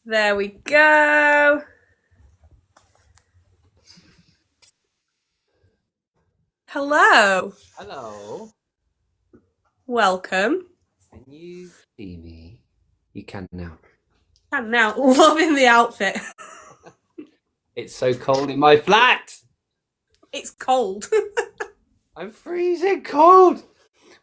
There we go. Hello. Hello. Welcome. Can you see me? You can now. And now, loving the outfit. It's so cold in my flat. It's cold. I'm freezing cold.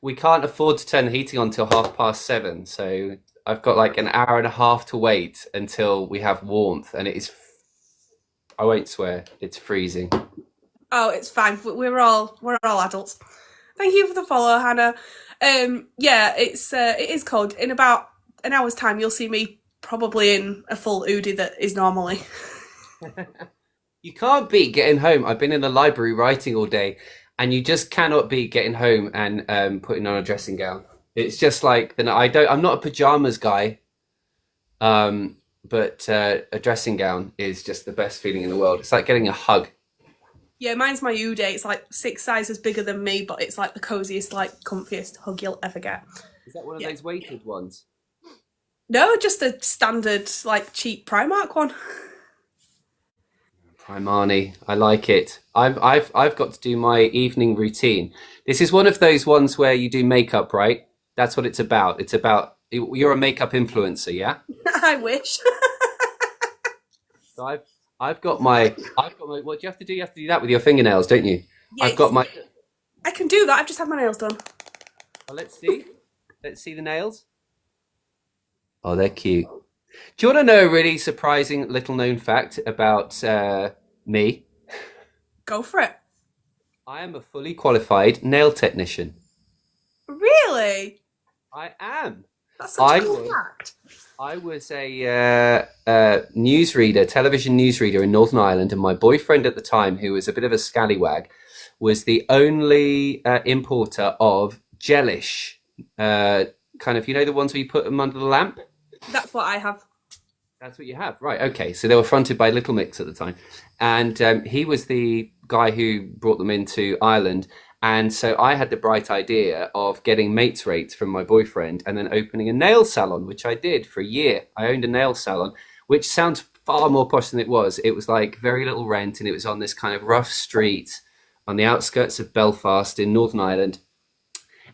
We can't afford to turn the heating on till 7:30, so I've got like an hour and a half to wait until we have warmth, and it is. I won't swear. It's freezing. Oh, it's fine. We're all adults. Thank you for the follow, Hannah. Yeah, it is cold. In about an hour's time, you'll see me probably in a full Udi that is normally. You can't beat getting home. I've been in the library writing all day, and you just cannot beat getting home and putting on a dressing gown. It's just like then I don't. I'm not a pajamas guy. But a dressing gown is just the best feeling in the world. It's like getting a hug. Yeah, mine's my Udi. It's like 6 sizes bigger than me, but it's like the coziest, like comfiest hug you'll ever get. Is that one of Yeah. those weighted ones? No, just a standard, like cheap Primark one. Primani, I like it. I've got to do my evening routine. This is one of those ones where you do makeup, right? That's what it's about. It's about you're a makeup influencer, yeah? I wish. So I've got my what do you have to do? You have to do that with your fingernails, don't you? Yeah, I've got my I can do that. I've just had my nails done. oh, let's see. Let's see the nails. Oh, they're cute. Do you want to know a really surprising little known fact about me? Go for it. I am a fully qualified nail technician. Really? I am. That's such a I cool was fact. I was a newsreader, television newsreader in Northern Ireland, and my boyfriend at the time, who was a bit of a scallywag, was the only importer of gelish, kind of, the ones where you put them under the lamp. That's what I have. That's what you have, right? Okay, so they were fronted by Little Mix at the time, and he was the guy who brought them into Ireland. And so I had the bright idea of getting mates rates from my boyfriend, and then opening a nail salon, which I did for a year. I owned a nail salon, which sounds far more posh than it was. It was like very little rent, and it was on this kind of rough street on the outskirts of Belfast in Northern Ireland.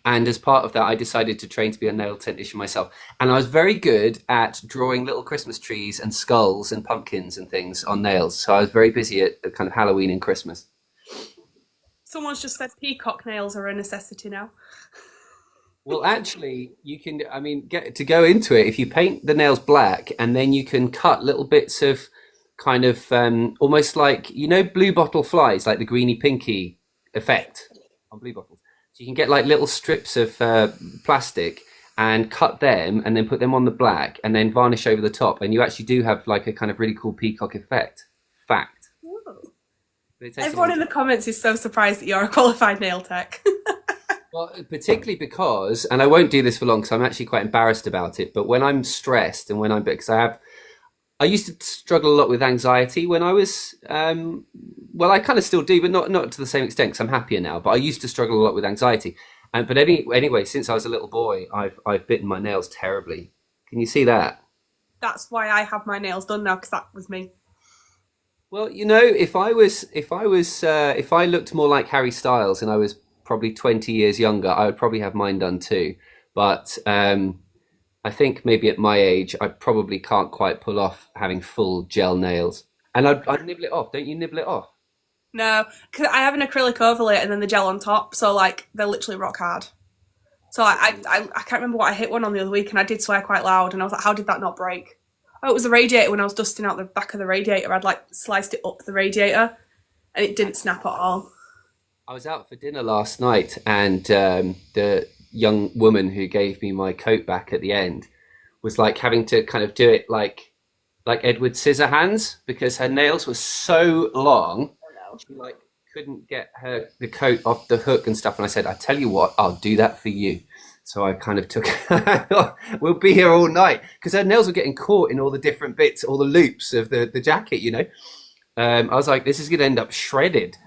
And as part of that, I decided to train to be a nail technician myself. And I was very good at drawing little Christmas trees and skulls and pumpkins and things on nails. So I was very busy at kind of Halloween and Christmas. Someone's just said peacock nails are a necessity now. Well, actually, you can, I mean, get to go into it, if you paint the nails black and then you can cut little bits of kind of almost like, blue bottle flies, like the greeny pinky effect on blue bottles. So you can get like little strips of plastic and cut them and then put them on the black and then varnish over the top. And you actually do have like a kind of really cool peacock effect. Fact. Whoa. But it takes a Everyone long in time. the comments is so surprised that you're a qualified nail tech. Well, particularly because, and I won't do this for long because I'm actually quite embarrassed about it, but when I'm stressed and when I'm, because I used to struggle a lot with anxiety when I was, well, I kind of still do, but not to the same extent because I'm happier now. But I used to struggle a lot with anxiety, and anyway, since I was a little boy, I've bitten my nails terribly. Can you see that? That's why I have my nails done now, because that was me. Well, if I looked more like Harry Styles and I was probably 20 years younger, I would probably have mine done too. But I think maybe at my age, I probably can't quite pull off having full gel nails. And I'd nibble it off. Don't you nibble it off? No, because I have an acrylic overlay and then the gel on top, so like they're literally rock hard. So I can't remember what I hit one on the other week, and I did swear quite loud, and I was like, how did that not break? Oh, it was the radiator when I was dusting out the back of the radiator. I'd like sliced it up the radiator, and it didn't snap at all. I was out for dinner last night, and the young woman who gave me my coat back at the end was like having to kind of do it like Edward Scissorhands because her nails were so long. Oh no. She like couldn't get the coat off the hook and stuff. And I said, I tell you what, I'll do that for you. So I kind of took. I thought, we'll be here all night because her nails were getting caught in all the different bits, all the loops of the jacket. I was like, this is going to end up shredded.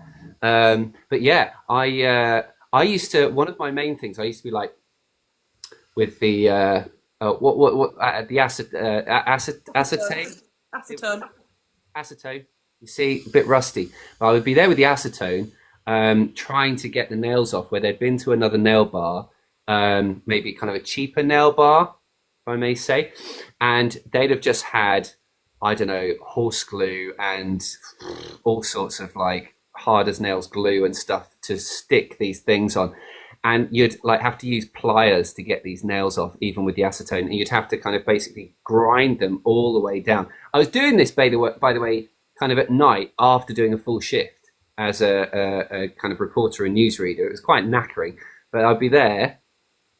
But yeah, I used to. One of my main things I used to be like with the the acetone? Acetone. It, Acetone. acetone. You see, a bit rusty. But I would be there with the acetone, trying to get the nails off where they'd been to another nail bar, maybe kind of a cheaper nail bar, if I may say, and they'd have just had, I don't know, horse glue and all sorts of like hard as nails glue and stuff to stick these things on. And you'd like have to use pliers to get these nails off, even with the acetone, and you'd have to kind of basically grind them all the way down. I was doing this, by the way, kind of at night after doing a full shift as a kind of reporter and newsreader. It was quite knackering, but I'd be there,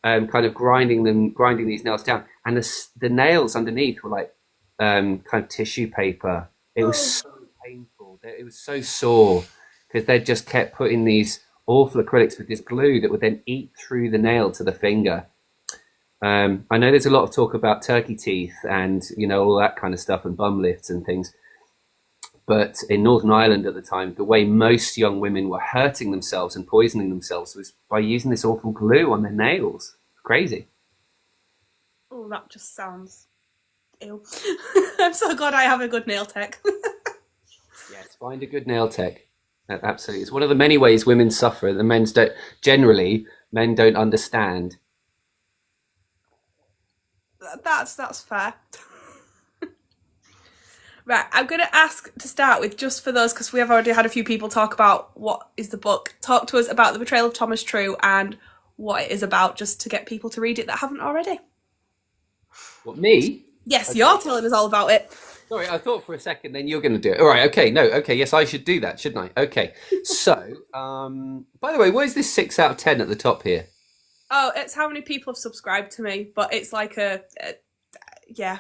kind of grinding these nails down, and the nails underneath were like kind of tissue paper. It was Oh, so painful. It was so sore because they just kept putting these awful acrylics with this glue that would then eat through the nail to the finger. I know there's a lot of talk about turkey teeth and all that kind of stuff and bum lifts and things. But in Northern Ireland at the time, the way most young women were hurting themselves and poisoning themselves was by using this awful glue on their nails. Crazy. oh, that just sounds ill. I'm so glad I have a good nail tech. Yes, find a good nail tech. Absolutely, it's one of the many ways women suffer. The men's don't generally men don't understand. That's fair. Right, I'm going to ask to start with, just for those, because we have already had a few people talk about what is the book. Talk to us about The Betrayal of Thomas True and what it is about, just to get people to read it that haven't already. What, me? Yes, Okay. you're telling us all about it. Sorry, I thought for a second then you're going to do it. All right, okay, no, okay, yes, I should do that, shouldn't I? Okay, so, by the way, where's this 6 out of 10 at the top here? Oh, it's how many people have subscribed to me, but it's like yeah.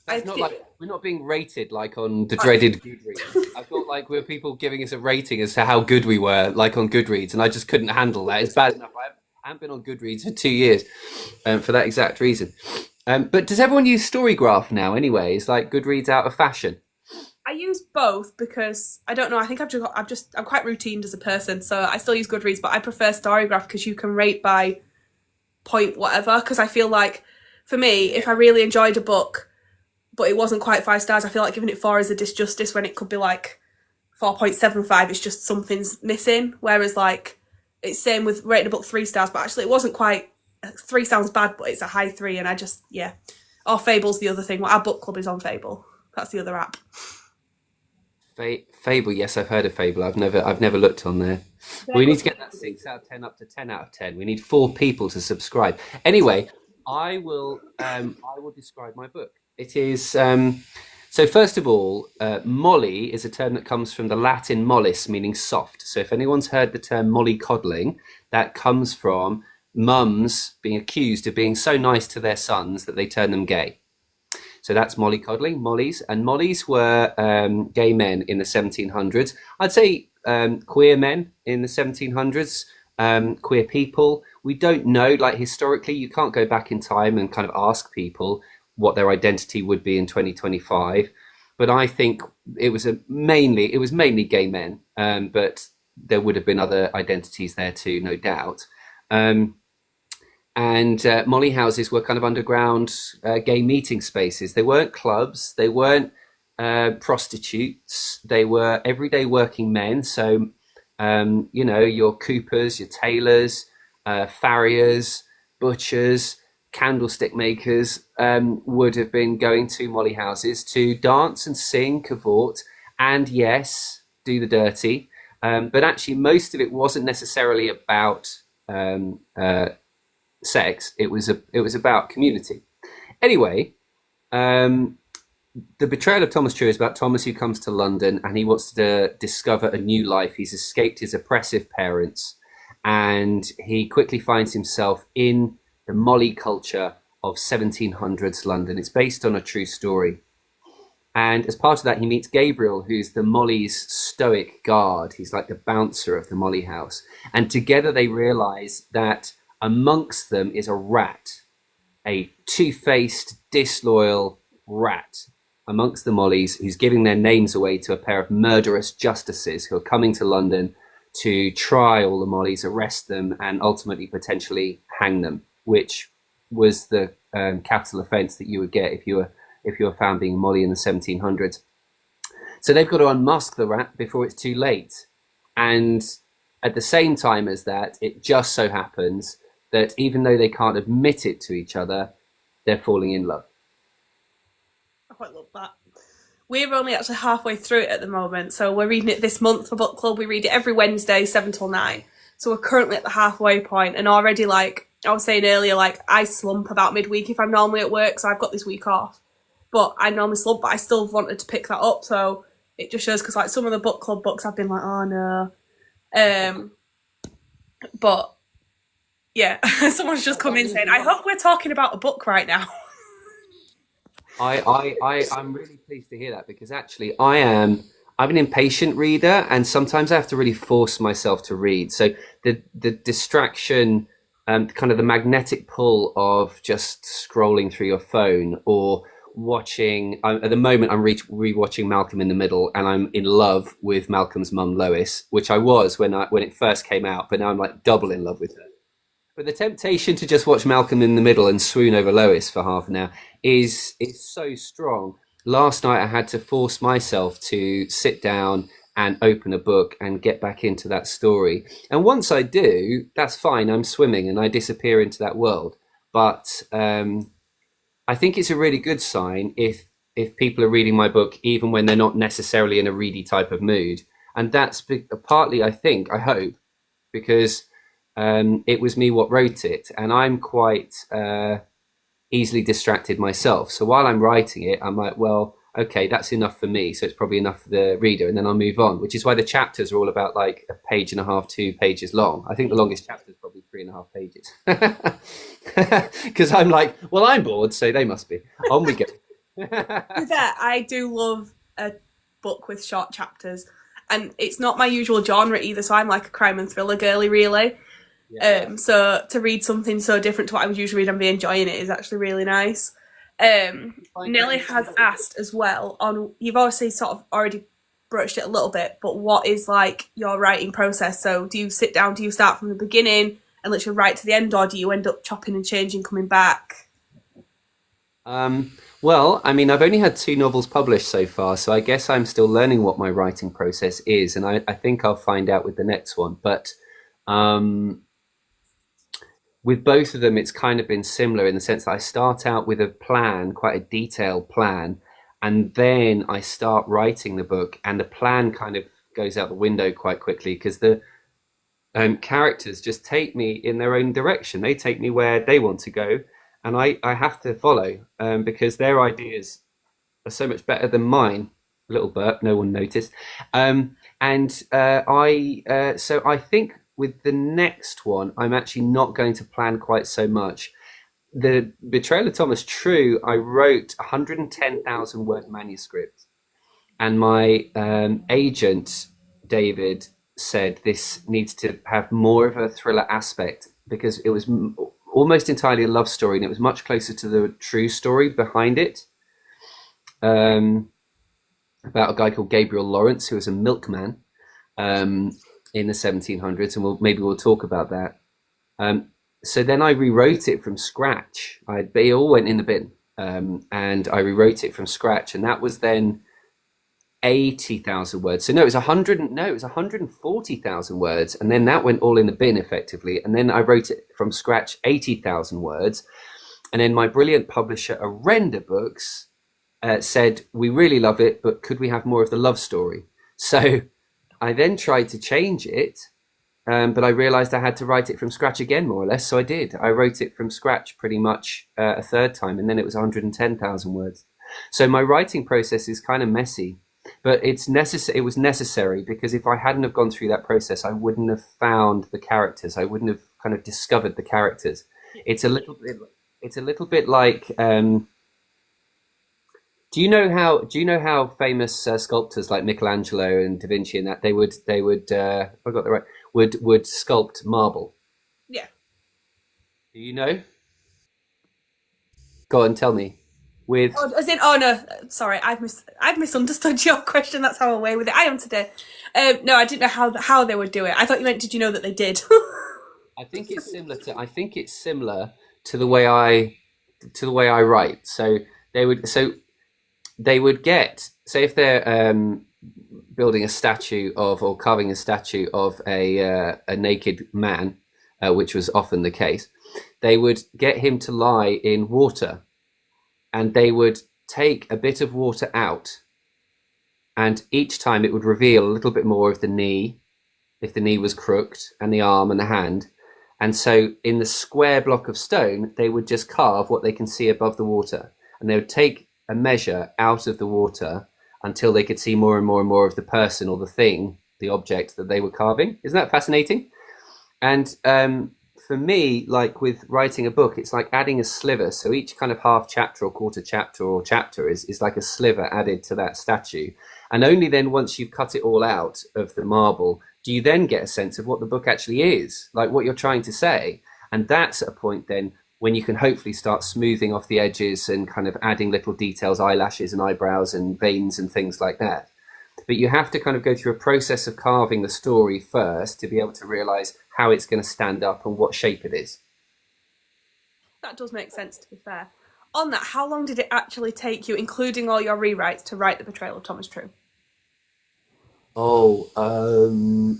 I That's not like we're not being rated like on the dreaded Goodreads. I felt like we were people giving us a rating as to how good we were, like on Goodreads, and I just couldn't handle that. It's bad enough. I haven't been on Goodreads for 2 years, for that exact reason. But does everyone use Storygraph now? Anyway, is like Goodreads out of fashion? I use both because I don't know. I think I'm quite routined as a person, so I still use Goodreads, but I prefer Storygraph because you can rate by point whatever. Because I feel like, for me, if I really enjoyed a book, but it wasn't quite 5 stars, I feel like giving it 4 is a disjustice when it could be like 4.75. It's just something's missing. Whereas like it's same with rating a book 3 stars, but actually it wasn't quite. 3 sounds bad, but it's a high 3, and I just, yeah. Or Fable's the other thing. Well, our book club is on Fable. That's the other app. Fable, yes, I've heard of Fable. I've never looked on there. They're We need good. to get that 6 out of 10 up to 10 out of 10. We need 4 people to subscribe. Anyway, I will describe my book. It is so. First of all, molly is a term that comes from the Latin mollis, meaning soft. So if anyone's heard the term mollycoddling, that comes from mums being accused of being so nice to their sons that they turn them gay. So that's mollycoddling, mollies. And mollies were gay men in the 1700s. I'd say queer men in the 1700s, queer people. We don't know, like historically, you can't go back in time and kind of ask people what their identity would be in 2025. But I think it was mainly gay men, but there would have been other identities there too, no doubt. Um, and Molly houses were kind of underground gay meeting spaces. They weren't clubs, they weren't prostitutes, they were everyday working men. So, your coopers, your tailors, farriers, butchers, candlestick makers would have been going to Molly houses to dance and sing, cavort, and yes, do the dirty. But actually, most of it wasn't necessarily about sex. It was about community. Anyway, the Betrayal of Thomas True is about Thomas who comes to London and he wants to discover a new life. He's escaped his oppressive parents, and he quickly finds himself in the Molly culture of 1700s London. It's based on a true story. And as part of that, he meets Gabriel, who's the Molly's stoic guard. He's like the bouncer of the Molly house. And together they realize that amongst them is a rat, a two-faced, disloyal rat amongst the Mollys, who's giving their names away to a pair of murderous justices who are coming to London to try all the Mollys, arrest them, and ultimately potentially hang them, which was the capital offence that you would get if you were found being Molly in the 1700s. So they've got to unmask the rat before it's too late. And at the same time as that, it just so happens that even though they can't admit it to each other, they're falling in love. I quite love that. We're only actually halfway through it at the moment, so we're reading it this month for book club. We read it every Wednesday, 7 till 9. So we're currently at the halfway point, and already, like I was saying earlier, like I slump about midweek if I'm normally at work, so I've got this week off. But I normally slump, but I still wanted to pick that up, so it just shows because like some of the book club books I've been like, oh no. Um, but yeah, someone's just come in saying, I hope we're talking about a book right now. I'm really pleased to hear that because actually I'm an impatient reader and sometimes I have to really force myself to read. So the distraction, kind of the magnetic pull of just scrolling through your phone or watching. At the moment, I'm rewatching Malcolm in the Middle, and I'm in love with Malcolm's mum Lois, which I was when it first came out, but now I'm like double in love with her. But the temptation to just watch Malcolm in the Middle and swoon over Lois for half an hour is so strong. Last night I had to force myself to sit down and open a book and get back into that story. And once I do, that's fine. I'm swimming and I disappear into that world. But I think it's a really good sign if people are reading my book even when they're not necessarily in a ready type of mood. And that's partly, I hope, because it was me what wrote it, and I'm quite easily distracted myself. So while I'm writing it, I'm like, well, okay, that's enough for me, so it's probably enough for the reader, and then I'll move on. Which is why the chapters are all about like a page and a half, 2 pages long. I think the longest chapter is probably 3.5 pages, because I'm like, well, I'm bored, so they must be. On we go. Yeah, I do love a book with short chapters, and it's not my usual genre either. So I'm like a crime and thriller girly, really. Yeah. So to read something so different to what I would usually read and be enjoying it is actually really nice. Nelly has asked as well on, you've obviously sort of already broached it a little bit, but what is like your writing process? So do you sit down, do you start from the beginning and literally write to the end, or do you end up chopping and changing, coming back? Well, I mean, I've only had 2 novels published so far, so I guess I'm still learning what my writing process is, and I think I'll find out with the next one. But um, with both of them, it's kind of been similar in the sense that I start out with a plan, quite a detailed plan, and then I start writing the book, and the plan kind of goes out the window quite quickly because the characters just take me in their own direction. They take me where they want to go, and I have to follow because their ideas are so much better than mine. Little burp, no one noticed. And so I think with the next one, I'm actually not going to plan quite so much. The Betrayal of Thomas True, I wrote 110,000 word manuscript, and my agent David said this needs to have more of a thriller aspect because it was almost entirely a love story, and it was much closer to the true story behind it. Um, about a guy called Gabriel Lawrence who was a milkman um, in the 1700s, and maybe we'll talk about that. Um, so then I rewrote it from scratch. They all went in the bin, and I rewrote it from scratch, and that was then 80,000 words. So no, it was 100. No, it was 140,000 words, and then that went all in the bin effectively. And then I wrote it from scratch, 80,000 words, and then my brilliant publisher, Arenda Books, said, we really love it, but could we have more of the love story? So I then tried to change it, but I realized I had to write it from scratch again, more or less. So I did. I wrote it from scratch pretty much a third time, and then it was 110,000 words. So my writing process is kind of messy, but it's necessary. It was necessary because if I hadn't have gone through that process, I wouldn't have found the characters. I wouldn't have kind of discovered the characters. It's a little bit. It's a little bit like. Do you know how famous sculptors like Michelangelo and Da Vinci and that they would if I got the right would sculpt marble? Yeah. Do you know? Go on, tell me. With Oh, as in, oh no, sorry, I've misunderstood your question. That's how I'm away with it. I am today. No, I didn't know how they would do it. I thought you meant, did you know that they did? I think it's similar to the way I to the way I write. So they would get, say if they're building a statue of or carving a statue of a naked man, which was often the case, they would get him to lie in water, and they would take a bit of water out, and each time it would reveal a little bit more of the knee, if the knee was crooked, and the arm and the hand. And so in the square block of stone, they would just carve what they can see above the water. And they would take a measure out of the water until they could see more and more and more of the person or the thing, the object that they were carving. Isn't that fascinating? And for me, like with writing a book, it's like adding a sliver. So each kind of half chapter or quarter chapter or chapter is like a sliver added to that statue. And only then, once you've cut it all out of the marble, do you then get a sense of what the book actually is, like what you're trying to say. And that's at a point then when you can hopefully start smoothing off the edges and kind of adding little details, eyelashes and eyebrows and veins and things like that. But you have to kind of go through a process of carving the story first to be able to realize how it's going to stand up and what shape it is. That does make sense, to be fair. On that, how long did it actually take you, including all your rewrites, to write The Betrayal of Thomas True? Oh,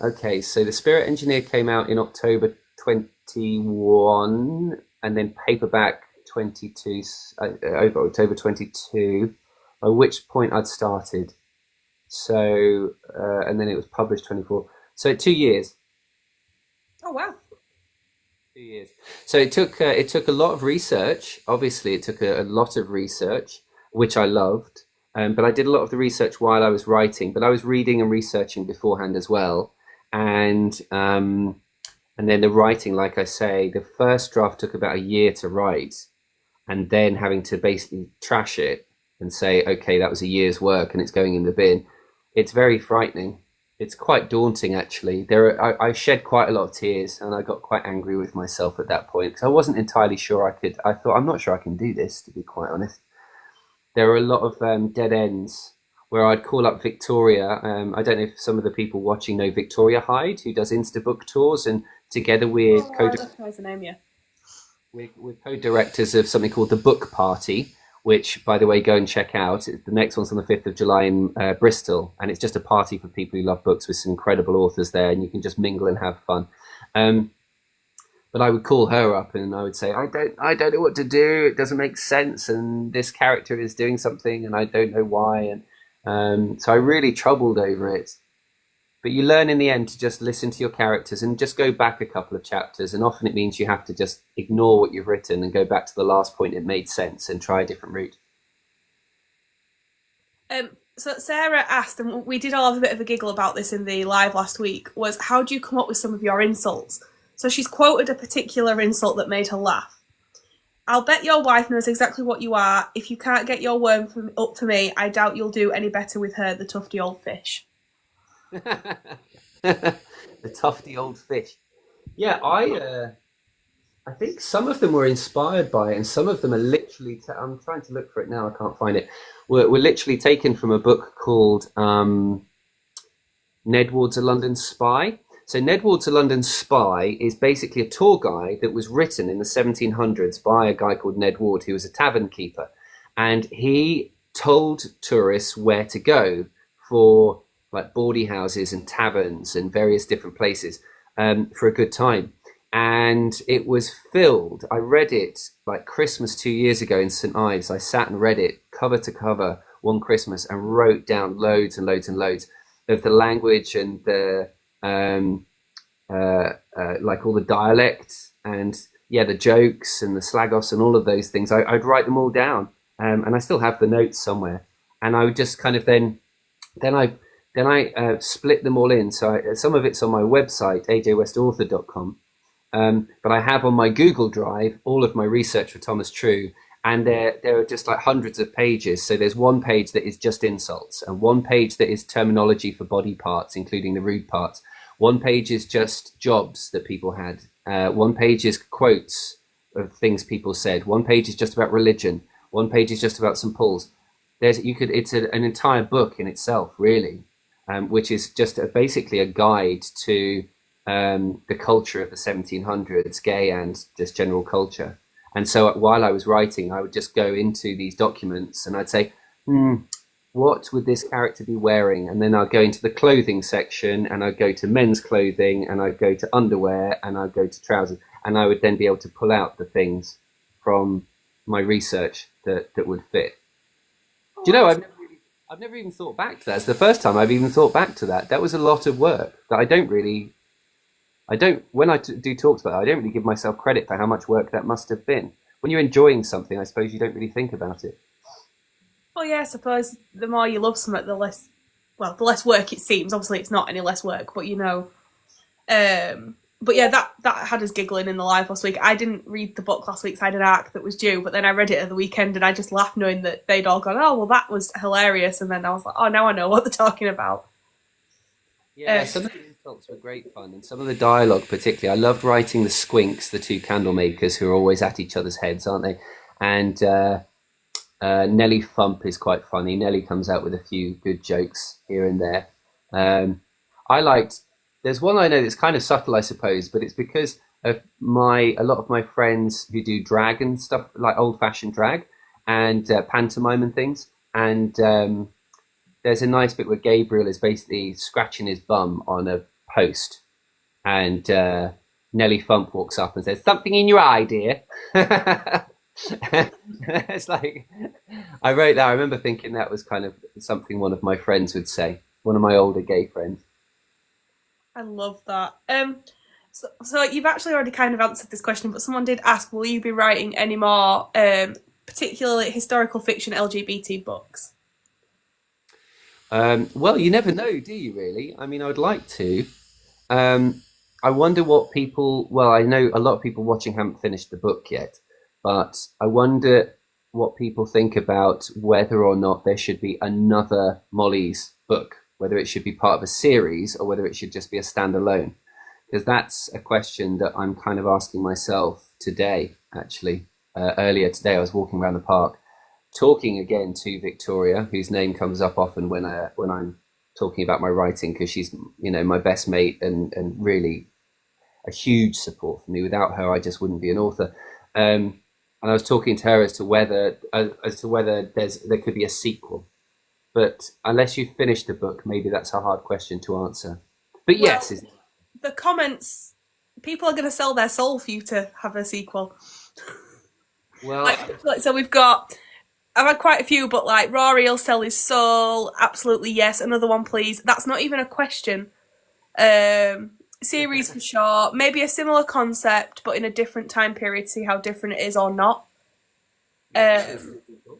okay. So The Spirit Engineer came out in October 21, and then paperback 22, over October 22, by which point I'd started. So, and then it was published 24. So 2 years. Oh, wow. 2 years. So it took a lot of research. Obviously, it took a lot of research, which I loved. But I did a lot of the research while I was writing. But I was reading and researching beforehand as well, and then the writing, like I say, the first draft took about a year to write, and then having to basically trash it and say, okay, that was a year's work and it's going in the bin. It's very frightening. It's quite daunting, actually. I shed quite a lot of tears, and I got quite angry with myself at that point because I wasn't entirely sure I could. I thought, I'm not sure I can do this, to be quite honest. There were a lot of dead ends where I'd call up Victoria. I don't know if some of the people watching know Victoria Hyde, who does Instabook tours, and together Oh, I recognise the name, yeah. we're co-directors of something called the Book Party, which, by the way, go and check out. The next one's on the 5th of July in Bristol, and it's just a party for people who love books with some incredible authors there, and you can just mingle and have fun. Um, but I would call her up and I would say, I don't know what to do. It doesn't make sense, and this character is doing something, and I don't know why. And so I really troubled over it. But you learn in the end to just listen to your characters and just go back a couple of chapters. And often it means you have to just ignore what you've written and go back to the last point it made sense and try a different route. So Sarah asked, and we did all have a bit of a giggle about this in the live last week, was how do you come up with some of your insults? So she's quoted a particular insult that made her laugh. I'll bet your wife knows exactly what you are. If you can't get your worm up to me, I doubt you'll do any better with her, the tufty old fish. The tufty old fish. Yeah, I think some of them were inspired by it, and some of them are literally. I'm trying to look for it now. I can't find it. Were literally taken from a book called Ned Ward's A London Spy. So Ned Ward's A London Spy is basically a tour guide that was written in the 1700s by a guy called Ned Ward, who was a tavern keeper, and he told tourists where to go for like bawdy houses and taverns and various different places for a good time. And it was filled. I read it like Christmas 2 years ago in St. Ives. I sat and read it cover to cover one Christmas and wrote down loads and loads and loads of the language and the like all the dialects and yeah, the jokes and the slag offs and all of those things. I'd write them all down, and I still have the notes somewhere. And I would just kind of then I split them all in. So some of it's on my website, ajwestauthor.com. But I have on my Google Drive all of my research for Thomas True, and there are just like hundreds of pages. So there's one page that is just insults, and one page that is terminology for body parts, including the rude parts. One page is just jobs that people had. One page is quotes of things people said. One page is just about religion. One page is just about some pulls. It's an entire book in itself, really, which is just basically a guide to the culture of the 1700s, gay and just general culture. And so while I was writing, I would just go into these documents and I'd say, what would this character be wearing? And then I'd go into the clothing section and I'd go to men's clothing and I'd go to underwear and I'd go to trousers. And I would then be able to pull out the things from my research that would fit. Do you know, I've never even thought back to that. It's the first time I've even thought back to that. That was a lot of work that when I do talks about it, I don't really give myself credit for how much work that must have been. When you're enjoying something, I suppose you don't really think about it. Well, yeah, I suppose the more you love something, the less work it seems. Obviously, it's not any less work, but but yeah, that had us giggling in the live last week. I didn't read the book last week, so I had an arc that was due, but then I read it at the weekend and I just laughed knowing that they'd all gone, oh, well, that was hilarious. And then I was like, oh, now I know what they're talking about. Yeah, some of the insults were great fun, and some of the dialogue particularly. I loved writing the Squinks, the two candle makers who are always at each other's heads, aren't they? And Nellie Fump is quite funny. Nellie comes out with a few good jokes here and there. I liked. There's one I know that's kind of subtle, I suppose, but it's because of a lot of my friends who do drag and stuff, like old-fashioned drag and pantomime and things. And there's a nice bit where Gabriel is basically scratching his bum on a post, and Nellie Fump walks up and says, "Something in your eye, dear." It's like, I wrote that. I remember thinking that was kind of something one of my friends would say, one of my older gay friends. I love that. So you've actually already kind of answered this question, but someone did ask, will you be writing any more, particularly historical fiction LGBT books? Well, you never know, do you really? I mean, I would like to. I wonder what people, well, I know a lot of people watching haven't finished the book yet, but I wonder what people think about whether or not there should be another Molly's book, whether it should be part of a series or whether it should just be a standalone. Because that's a question that I'm kind of asking myself today, actually. Earlier today, I was walking around the park, talking again to Victoria, whose name comes up often when I'm talking about my writing, because she's, my best mate and really a huge support for me. Without her, I just wouldn't be an author. And I was talking to her as to whether there could be a sequel. But unless you finish the book, maybe that's a hard question to answer. But yes, the comments, people are going to sell their soul for you to have a sequel. Well, so I've had quite a few, but like Rory will sell his soul. Absolutely, yes. Another one, please. That's not even a question. Series for sure. Maybe a similar concept, but in a different time period. See how different it is or not.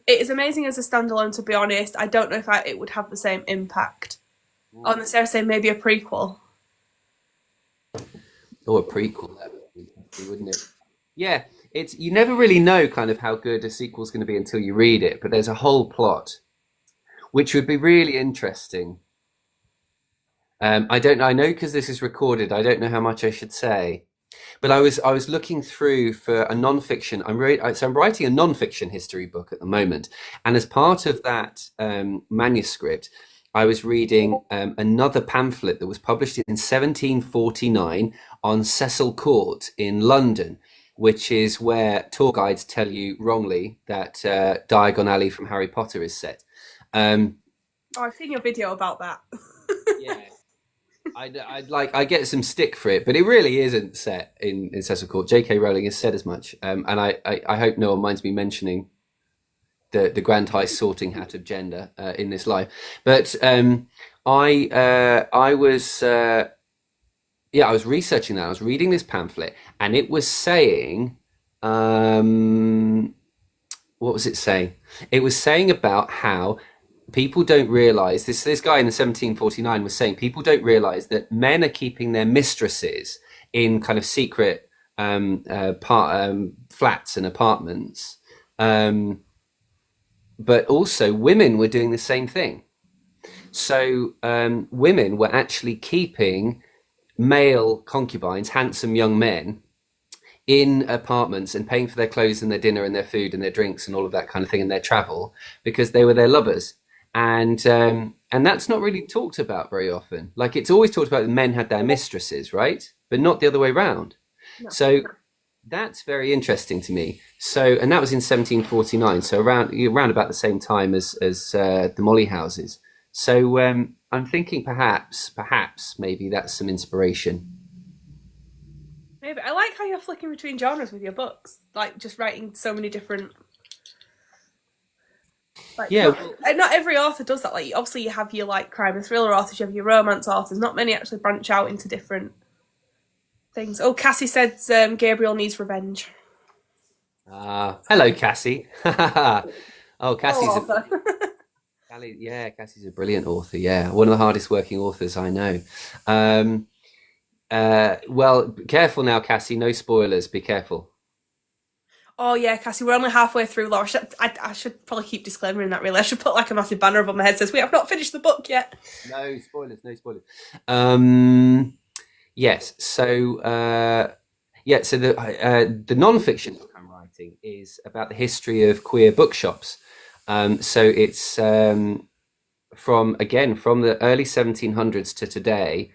It is amazing as a standalone, to be honest. I don't know if it would have the same impact. On the Sarah say maybe a prequel. Or a prequel, that would be, wouldn't it? Yeah, you never really know kind of how good a sequel's going to be until you read it, but there's a whole plot, which would be really interesting. I don't know. I know because this is recorded. I don't know how much I should say. But I was looking through for a non-fiction. I'm writing a non-fiction history book at the moment, and as part of that manuscript, I was reading another pamphlet that was published in 1749 on Cecil Court in London, which is where tour guides tell you wrongly that Diagon Alley from Harry Potter is set. I've seen your video about that. Yeah. I get some stick for it, but it really isn't set in Cecil Court. J.K. Rowling has said as much, and I hope no one minds me mentioning the grand high sorting hat of gender in this live. But I was researching that. I was reading this pamphlet, and it was saying, what was it saying? It was saying about how people don't realize this guy in the 1749 was saying people don't realize that men are keeping their mistresses in kind of secret flats and apartments, but also women were doing the same thing. So women were actually keeping male concubines, handsome young men, in apartments and paying for their clothes and their dinner and their food and their drinks and all of that kind of thing and their travel because they were their lovers. And that's not really talked about very often. Like, it's always talked about that men had their mistresses, right? But not the other way around. No. So That's very interesting to me. So, and that was in 1749. So around about the same time as the Molly houses. So I'm thinking perhaps maybe that's some inspiration. Maybe I like how you're flicking between genres with your books, like just writing so many different. Like Yeah. not every author does that. Like obviously you have your like crime and thriller authors, you have your romance authors. Not many actually branch out into different things. Oh, Cassie says Gabriel needs revenge. Hello, Cassie. Oh, Oh, author. Cassie's a brilliant author. Yeah, one of the hardest working authors I know. Um, well, be careful now, Cassie. No spoilers. Be careful. Oh yeah, Cassie, we're only halfway through. Laura, I should probably keep disclaiming that. Really, I should put like a massive banner above my head that says we have not finished the book yet. No spoilers. No spoilers. Um, yes. So the non-fiction book I'm writing is about the history of queer bookshops. So it's from the early 1700s to today,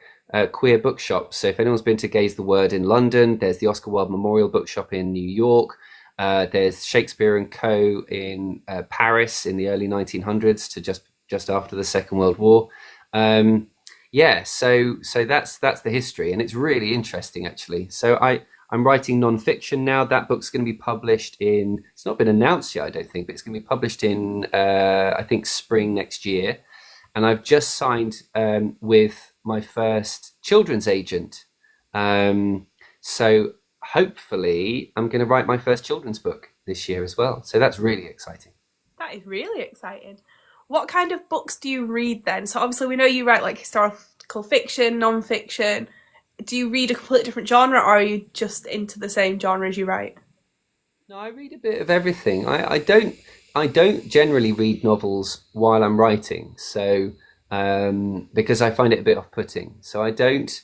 queer bookshops. So if anyone's been to Gaze the Word in London, there's the Oscar Wilde Memorial Bookshop in New York. There's Shakespeare and Co. in Paris in the early 1900s to just after the Second World War. Um, yeah, so that's the history, and it's really interesting actually. I'm writing non-fiction now. That book's going to be published in. It's not been announced yet, I don't think, but it's going to be published in I think spring next year. And I've just signed with my first children's agent. So hopefully, I'm going to write my first children's book this year as well. So that's really exciting. That is really exciting. What kind of books do you read then? So obviously we know you write like historical fiction, non-fiction. Do you read a completely different genre, or are you just into the same genre as you write? No, I read a bit of everything. I don't generally read novels while I'm writing, so because I find it a bit off-putting. So I don't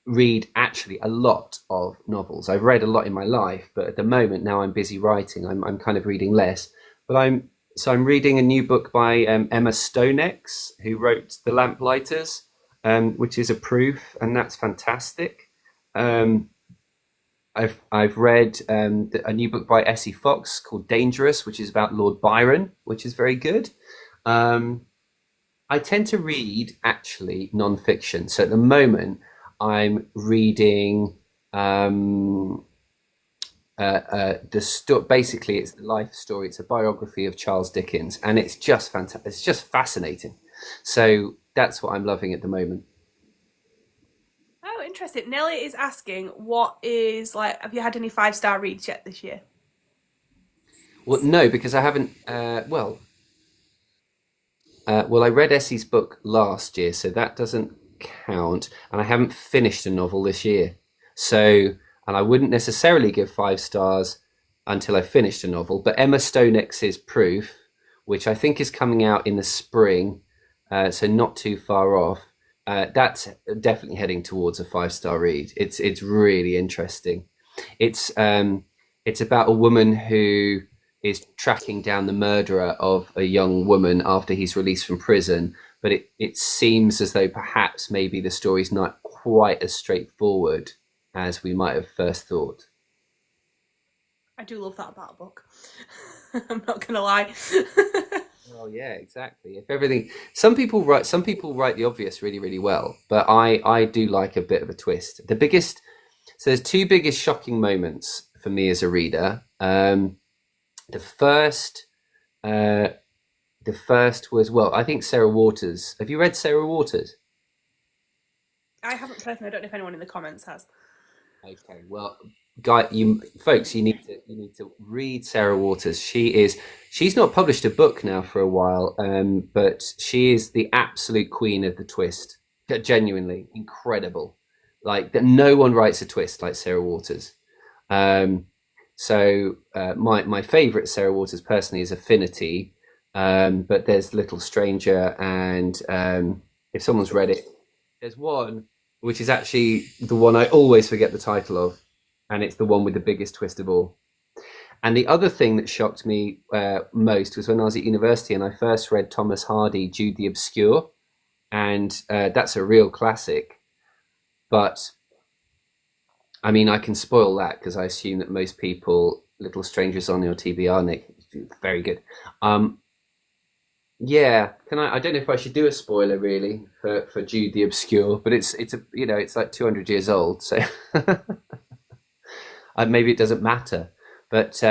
read actually a lot of novels. I've read a lot in my life, but at the moment now I'm busy writing. I'm kind of reading less. But I'm reading a new book by Emma Stonex, who wrote The Lamplighters, which is a proof, and that's fantastic. Um, I've read a new book by Essie Fox called Dangerous, which is about Lord Byron, which is very good. Um, I tend to read actually non-fiction. So at the moment, I'm reading basically it's the life story. It's a biography of Charles Dickens, and it's just fantastic. It's just fascinating. So that's what I'm loving at the moment. Oh, interesting. Nelly is asking, what is like? Have you had any five-star reads yet this year? Well, no, because I haven't. Well, I read Essie's book last year, so that doesn't count. And I haven't finished a novel this year. So, and I wouldn't necessarily give 5 stars until I finished a novel. But Emma Stonex's Proof, which I think is coming out in the spring, so not too far off, that's definitely heading towards a 5 star read. It's really interesting. It's about a woman who is tracking down the murderer of a young woman after he's released from prison. But it seems as though perhaps maybe the story's not quite as straightforward as we might have first thought. I do love that about a book. I'm not gonna lie. Well, yeah, exactly. If everything, some people write the obvious really, really well, but I do like a bit of a twist. So there's two biggest shocking moments for me as a reader. The first, uh, the first was, well, I think Sarah Waters. Have you read Sarah Waters? I haven't personally. I don't know if anyone in the comments has. Okay, well, you folks, you need to read Sarah Waters. She's not published a book now for a while, but she is the absolute queen of the twist. Genuinely incredible. Like that, no one writes a twist like Sarah Waters. Um, my favorite Sarah Waters personally is Affinity, but there's Little Stranger, and if someone's read it, there's one which is actually the one I always forget the title of, and it's the one with the biggest twist of all. And the other thing that shocked me most was when I was at university and I first read Thomas Hardy, Jude the Obscure, and that's a real classic. But I mean, I can spoil that because I assume that most people, Little Strangers on Your TBR, Nick, very good. Um, yeah, can I? I don't know if I should do a spoiler really for Jude the Obscure, but it's a it's like 200 years old, so maybe it doesn't matter. But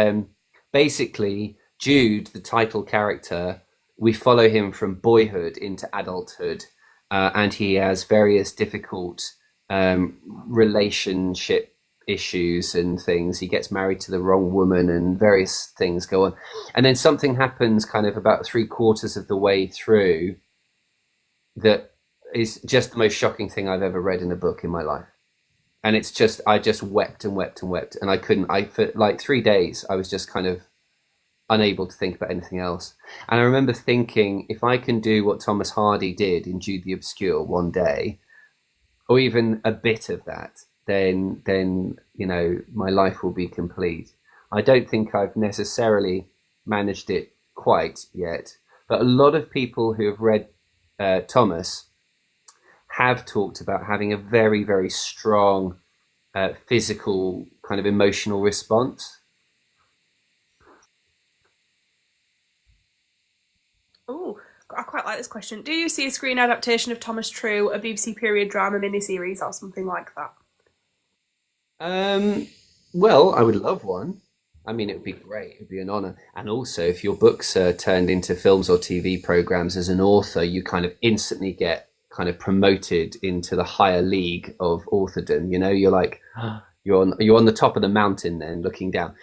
basically, Jude, the title character, we follow him from boyhood into adulthood, and he has various difficult relationship issues and things. He gets married to the wrong woman, and various things go on. And then something happens kind of about three-quarters of the way through that is just the most shocking thing I've ever read in a book in my life. And it's just, I just wept and wept and wept. And I couldn't, for like 3 days, I was just kind of unable to think about anything else. And I remember thinking, if I can do what Thomas Hardy did in Jude the Obscure one day, or even a bit of that, then my life will be complete. I don't think I've necessarily managed it quite yet, but a lot of people who have read Thomas have talked about having a very, very strong physical kind of emotional response. Oh, I quite like this question. Do you see a screen adaptation of Thomas True, a BBC period drama miniseries, or something like that? Um, well, I would love one. I mean, it would be great. It would be an honor. And also, if your books are turned into films or TV programs as an author, you kind of instantly get kind of promoted into the higher league of authordom. You're like you're on the top of the mountain then looking down.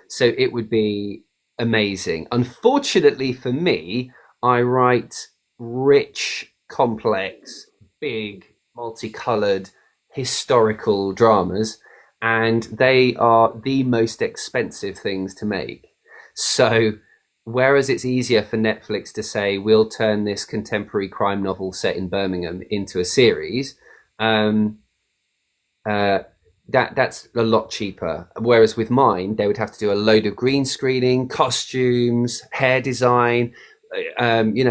So it would be amazing. Unfortunately for me, I write rich, complex, big, multicolored historical dramas, and they are the most expensive things to make. So, whereas it's easier for Netflix to say, we'll turn this contemporary crime novel set in Birmingham into a series, um, uh, that's a lot cheaper. Whereas with mine, they would have to do a load of green screening, costumes, hair design,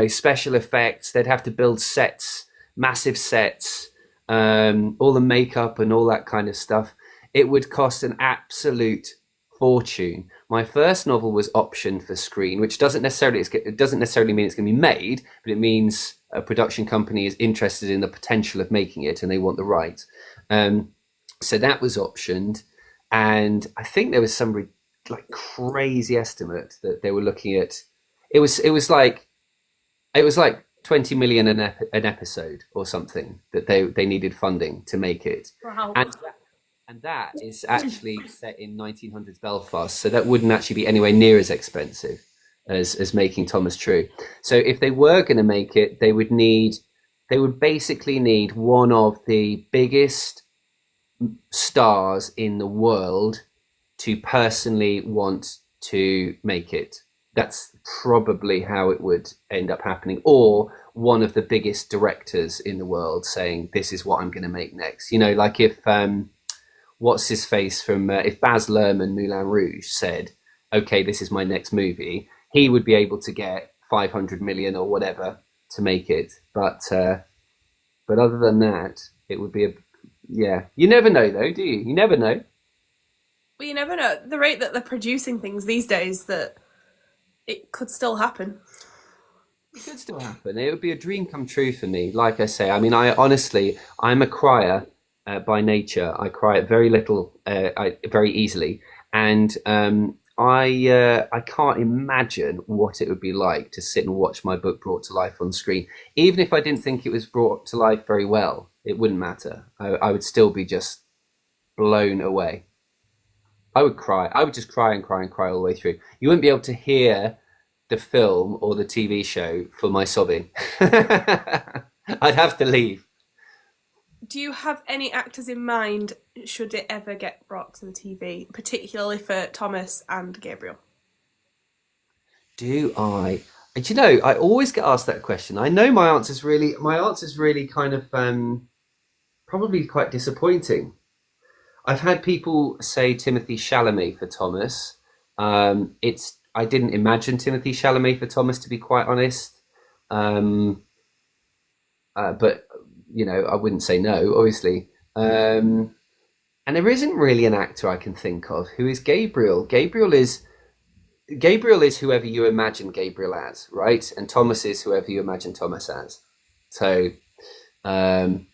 special effects. They'd have to build sets, massive sets, all the makeup and all that kind of stuff. It would cost an absolute fortune. My first novel was optioned for screen, which doesn't necessarily mean it's going to be made, but it means a production company is interested in the potential of making it and they want the rights. Um, so that was optioned, and I think there was some like crazy estimate that they were looking at. It was like 20 million an episode or something that they needed funding to make it, Wow. and that is actually set in 1900s Belfast, so that wouldn't actually be anywhere near as expensive as making Thomas True. So if they were going to make it, they would basically need one of the biggest stars in the world to personally want to make it. That's probably how it would end up happening. Or one of the biggest directors in the world saying, "This is what I'm going to make next." Like if what's his face from if Baz Luhrmann Moulin Rouge said, "Okay, this is my next movie," he would be able to get 500 million or whatever to make it. But other than that, it would be a yeah. You never know, though, do you? You never know. Well, you never know. The rate that they're producing things these days, that it could still happen. It could still happen. It would be a dream come true for me. Like I say, I mean, I honestly, I'm a crier by nature. I cry at very little, very easily, and I can't imagine what it would be like to sit and watch my book brought to life on screen. Even if I didn't think it was brought to life very well, it wouldn't matter. I would still be just blown away. I would cry. I would just cry and cry and cry all the way through. You wouldn't be able to hear the film or the TV show for my sobbing. I'd have to leave. Do you have any actors in mind should it ever get brought to the TV, particularly for Thomas and Gabriel? Do I? And I always get asked that question. I know my answer's really kind of probably quite disappointing. I've had people say Timothy Chalamet for Thomas. It's I didn't imagine Timothy Chalamet for Thomas, to be quite honest. Um, but I wouldn't say no, obviously. And there isn't really an actor I can think of who is Gabriel. Gabriel is whoever you imagine Gabriel as, right? And Thomas is whoever you imagine Thomas as. So um,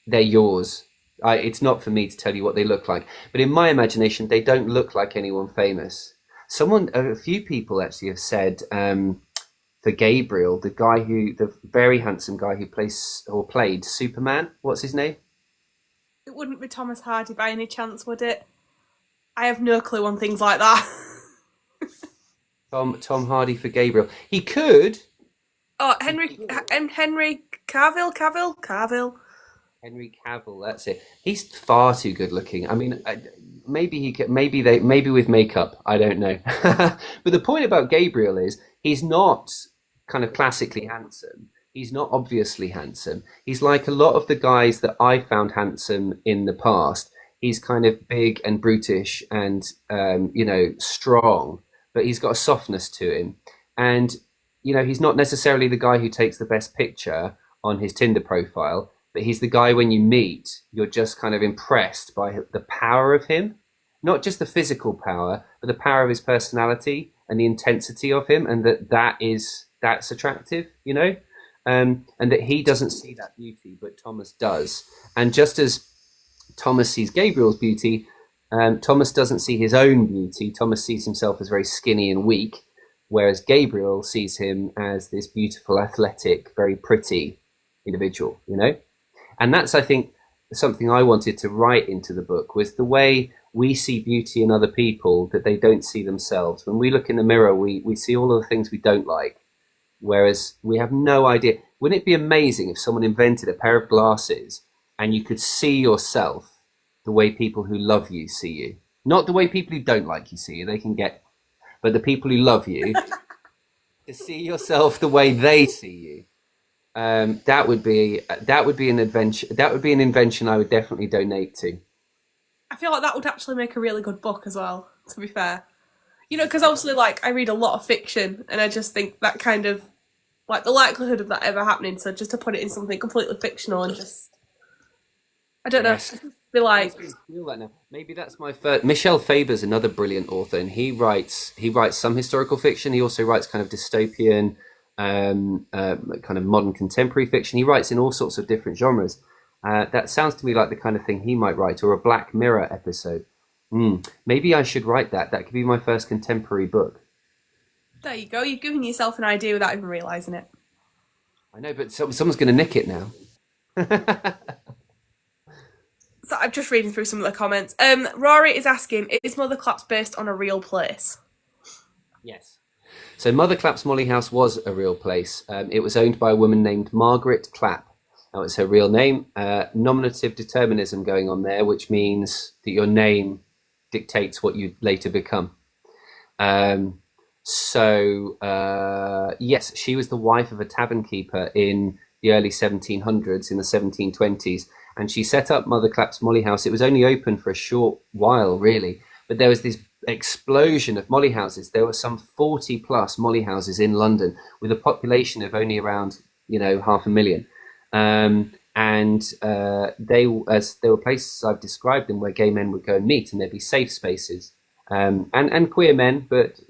they're yours. It's not for me to tell you what they look like, but in my imagination, they don't look like anyone famous. A few people actually have said for Gabriel, the very handsome guy who played Superman. What's his name? It wouldn't be Thomas Hardy by any chance, would it? I have no clue on things like that. Tom Hardy for Gabriel. He could. Oh, Henry Cavill. Henry Cavill. That's it. He's far too good looking. I mean, maybe he could. Maybe with makeup. I don't know. But the point about Gabriel is he's not kind of classically handsome. He's not obviously handsome. He's like a lot of the guys that I found handsome in the past. He's kind of big and brutish and strong, but he's got a softness to him. And he's not necessarily the guy who takes the best picture on his Tinder profile, but he's the guy when you meet, you're just kind of impressed by the power of him, not just the physical power, but the power of his personality and the intensity of him, and that's attractive, and that he doesn't see that beauty, but Thomas does. And just as Thomas sees Gabriel's beauty, Thomas doesn't see his own beauty. Thomas sees himself as very skinny and weak, whereas Gabriel sees him as this beautiful, athletic, very pretty individual, And that's, I think, something I wanted to write into the book, was the way we see beauty in other people that they don't see themselves. When we look in the mirror, we see all of the things we don't like, whereas we have no idea. Wouldn't it be amazing if someone invented a pair of glasses and you could see yourself the way people who love you see you? Not the way people who don't like you see you, they can get, but the people who love you, to see yourself the way they see you. That would be an adventure. That would be an invention I would definitely donate to. I feel like that would actually make a really good book as well, to be fair. Because obviously, I read a lot of fiction, and I just think that kind of, the likelihood of that ever happening, so just to put it in something completely fictional and just, I don't know, Yes. be like... I feel that now. Maybe that's my first. Michel Faber's another brilliant author, and he writes some historical fiction. He also writes kind of dystopian, kind of modern contemporary fiction. He writes in all sorts of different genres. That sounds to me like the kind of thing he might write, or a Black Mirror episode. Maybe I should write that. That could be my first contemporary book. There you go. You're giving yourself an idea without even realising it. I know, but someone's going to nick it now. So I'm just reading through some of the comments. Rory is asking, is Mother Claps based on a real place? Yes. So Mother Clap's Molly House was a real place. It was owned by a woman named Margaret Clapp. That was her real name. Nominative determinism going on there, which means that your name dictates what you later become. Yes, she was the wife of a tavern keeper in the early 1700s, in the 1720s, and she set up Mother Clap's Molly House. It was only open for a short while, really, but there was this explosion of molly houses. There were some 40 plus molly houses in London with a population of only around 500,000. They were places, I've described them, where gay men would go and meet, and there'd be safe spaces, and queer men, but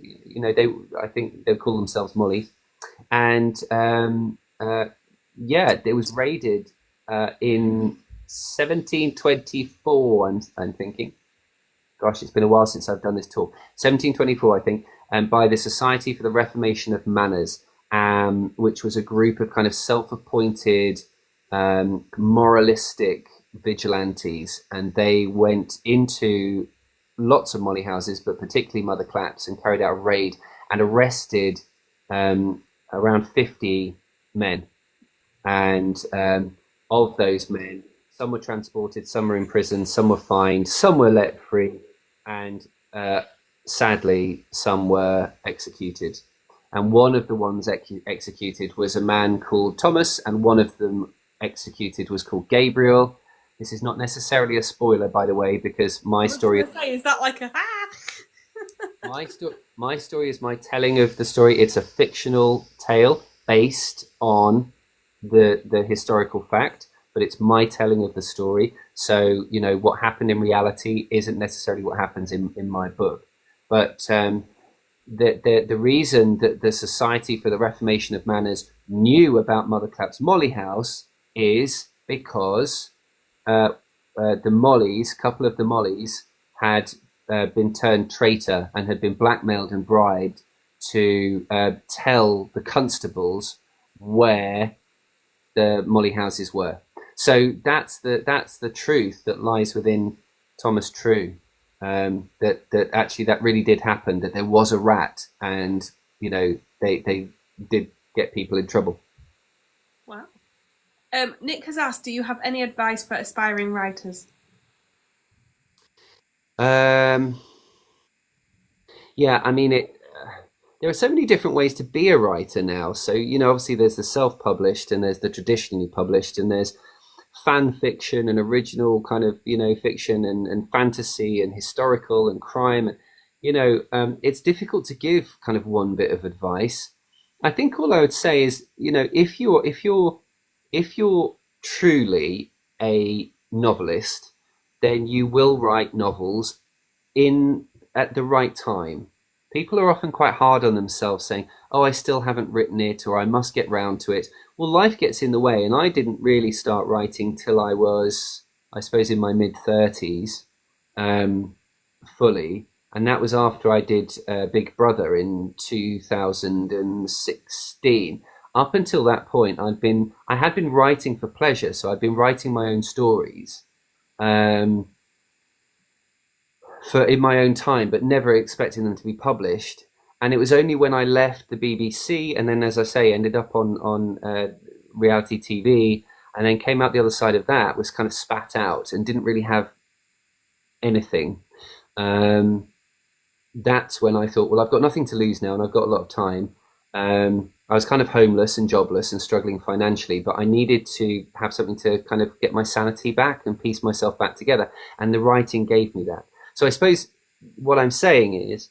I think they'd call themselves mollies. And it was raided in 1724. I'm thinking, gosh, it's been a while since I've done this talk. 1724, I think, by the Society for the Reformation of Manners, which was a group of kind of self-appointed moralistic vigilantes, and they went into lots of molly houses, but particularly Mother Clap's, and carried out a raid and arrested around 50 men. And of those men, some were transported, some were imprisoned, some were fined, some were let free, and sadly, some were executed. And one of the ones executed was a man called Thomas, and one of them executed was called Gabriel. This is not necessarily a spoiler, by the way, because my story... Is that like a... My story is my telling of the story. It's a fictional tale based on the historical fact, but it's my telling of the story. So, what happened in reality isn't necessarily what happens in my book. But the reason that the Society for the Reformation of Manners knew about Mother Clapp's Molly House is because the Mollies, a couple of the Mollies, had been turned traitor and had been blackmailed and bribed to tell the constables where the Molly houses were. So that's the truth that lies within Thomas True. That actually that really did happen. That there was a rat, and they did get people in trouble. Wow. Nick has asked, do you have any advice for aspiring writers? Um, yeah, I mean it. There are so many different ways to be a writer now. So obviously there's the self-published, and there's the traditionally published, and there's fan fiction and original kind of fiction and fantasy and historical and crime. It's difficult to give kind of one bit of advice. I think all I would say is, if you're truly a novelist, then you will write novels in at the right time. People are often quite hard on themselves, saying, "Oh, I still haven't written it," or "I must get round to it." Well, life gets in the way, and I didn't really start writing till I was, I suppose, in my mid-30s, fully, and that was after I did Big Brother in 2016. Up until that point, I had been writing for pleasure, so I'd been writing my own stories. Um, for in my own time, but never expecting them to be published. And it was only when I left the BBC, and then, as I say, ended up on reality TV, and then came out the other side of that, was kind of spat out and didn't really have anything. Um, that's when I thought, well, I've got nothing to lose now, and I've got a lot of time. I was kind of homeless and jobless and struggling financially, but I needed to have something to kind of get my sanity back and piece myself back together. And the writing gave me that. So I suppose what I'm saying is,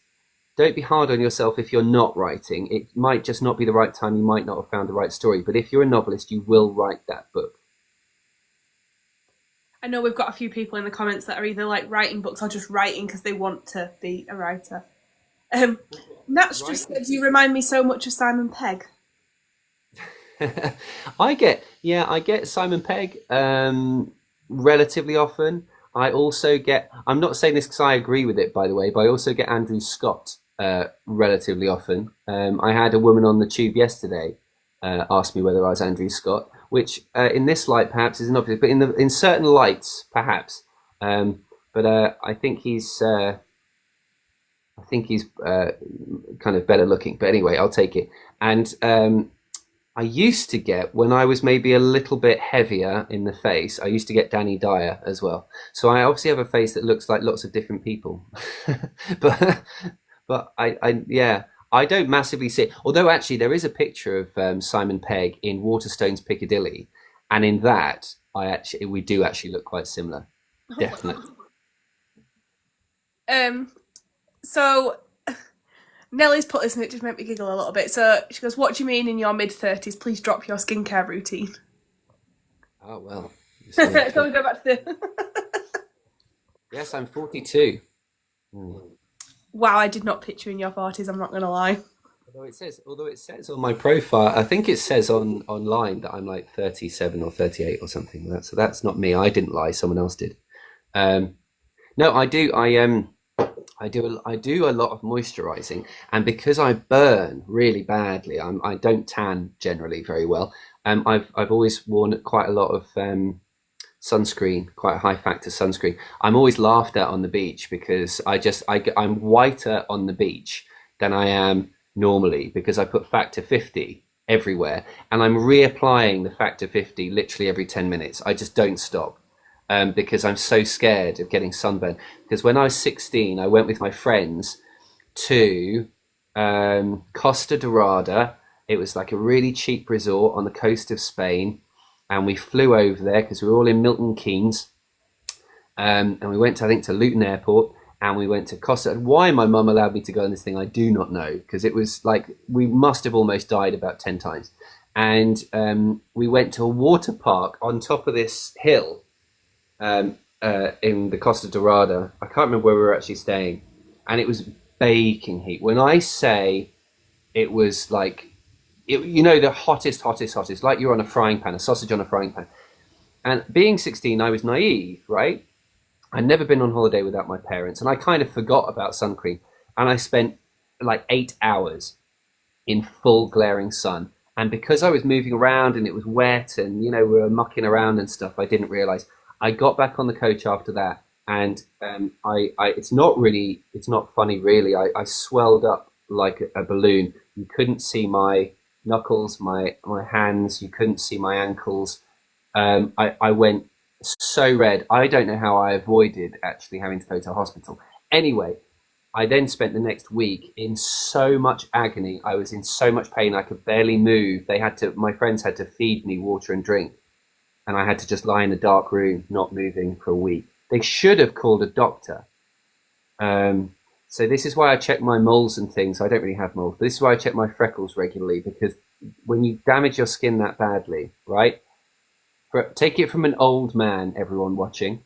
don't be hard on yourself if you're not writing. It might just not be the right time. You might not have found the right story. But if you're a novelist, you will write that book. I know we've got a few people in the comments that are either like writing books or just writing because they want to be a writer. Nat's just said, you remind me so much of Simon Pegg. I get Simon Pegg relatively often. I'm not saying this because I agree with it, by the way, but I also get Andrew Scott relatively often. I had a woman on the tube yesterday ask me whether I was Andrew Scott, which in this light perhaps isn't obvious, but in certain lights perhaps. But I think he's kind of better looking. But anyway, I'll take it. And I used to get, when I was maybe a little bit heavier in the face, I used to get Danny Dyer as well. So I obviously have a face that looks like lots of different people. but I don't massively see it. Although actually there is a picture of Simon Pegg in Waterstones Piccadilly, and in that we do actually look quite similar. Definitely. So Nellie's put this and it just made me giggle a little bit. So she goes, what do you mean in your mid-30s? Please drop your skincare routine. Oh, well. So we go back to the... Yes, I'm 42. Wow, I did not picture in your 40s, I'm not going to lie. Although it says on my profile, I think it says online that I'm like 37 or 38 or something. So that's not me. I didn't lie. Someone else did. No, I do. I do a lot of moisturizing, and because I burn really badly, I don't tan generally very well. I've always worn quite a lot of sunscreen, quite a high factor sunscreen. I'm always laughed at on the beach because I'm whiter on the beach than I am normally because I put factor 50 everywhere, and I'm reapplying the factor 50 literally every 10 minutes. I just don't stop. Because I'm so scared of getting sunburned. Because when I was 16, I went with my friends to Costa Dorada. It was like a really cheap resort on the coast of Spain. And we flew over there because we were all in Milton Keynes. And we went, I think, to Luton Airport. And we went to Costa. And why my mum allowed me to go on this thing, I do not know. Because it was like, we must have almost died about 10 times. And we went to a water park on top of this hill. in the Costa Dorada. I can't remember where we were actually staying, and it was baking heat. When I say it was like, the hottest, hottest, hottest, like you're on a frying pan, a sausage on a frying pan. And being 16, I was naive, right? I'd never been on holiday without my parents, and I kind of forgot about sun cream. And I spent like 8 hours in full glaring sun. And because I was moving around and it was wet and, we were mucking around and stuff, I didn't realize. I got back on the coach after that, and it's not funny really. I swelled up like a balloon. You couldn't see my knuckles, my hands. You couldn't see my ankles. I went so red. I don't know how I avoided actually having to go to a hospital. Anyway, I then spent the next week in so much agony. I was in so much pain. I could barely move. My friends had to feed me water and drink, and I had to just lie in a dark room, not moving for a week. They should have called a doctor. So this is why I check my moles and things. I don't really have moles, but this is why I check my freckles regularly, because when you damage your skin that badly, right? Take it from an old man, everyone watching.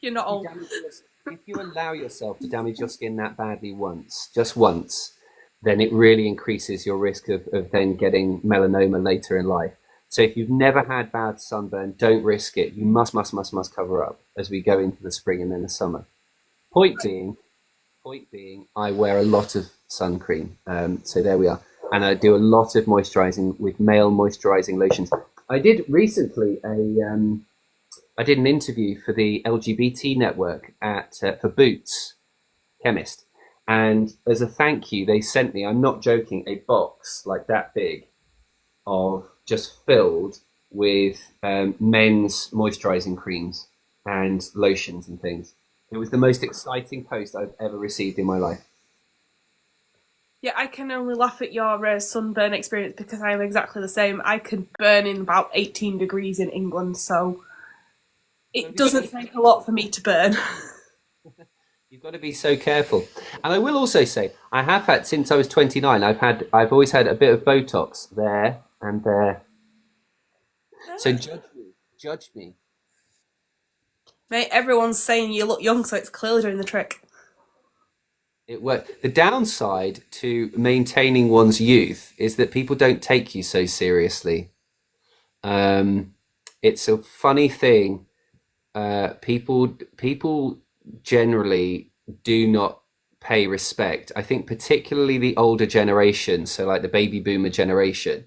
You're not old. If you allow yourself to damage your skin that badly once, just once, then it really increases your risk of then getting melanoma later in life. So if you've never had bad sunburn, don't risk it. You must cover up as we go into the spring and then the summer. Point being, I wear a lot of sun cream. So there we are. And I do a lot of moisturizing with male moisturizing lotions. I did recently I did an interview for the LGBT network for Boots Chemist, and as a thank you, they sent me, I'm not joking, a box like that big of just filled with men's moisturizing creams and lotions and things. It was the most exciting post I've ever received in my life. Yeah, I can only laugh at your sunburn experience because I am exactly the same. I can burn in about 18 degrees in England, so it doesn't take a lot for me to burn. You've got to be so careful. And I will also say, I have had since I was 29. I've always had a bit of Botox there and there. So judge me. Mate, everyone's saying you look young, so it's clearly doing the trick. It worked. The downside to maintaining one's youth is that people don't take you so seriously. It's a funny thing. People generally do not pay respect. I think particularly the older generation, so like the baby boomer generation,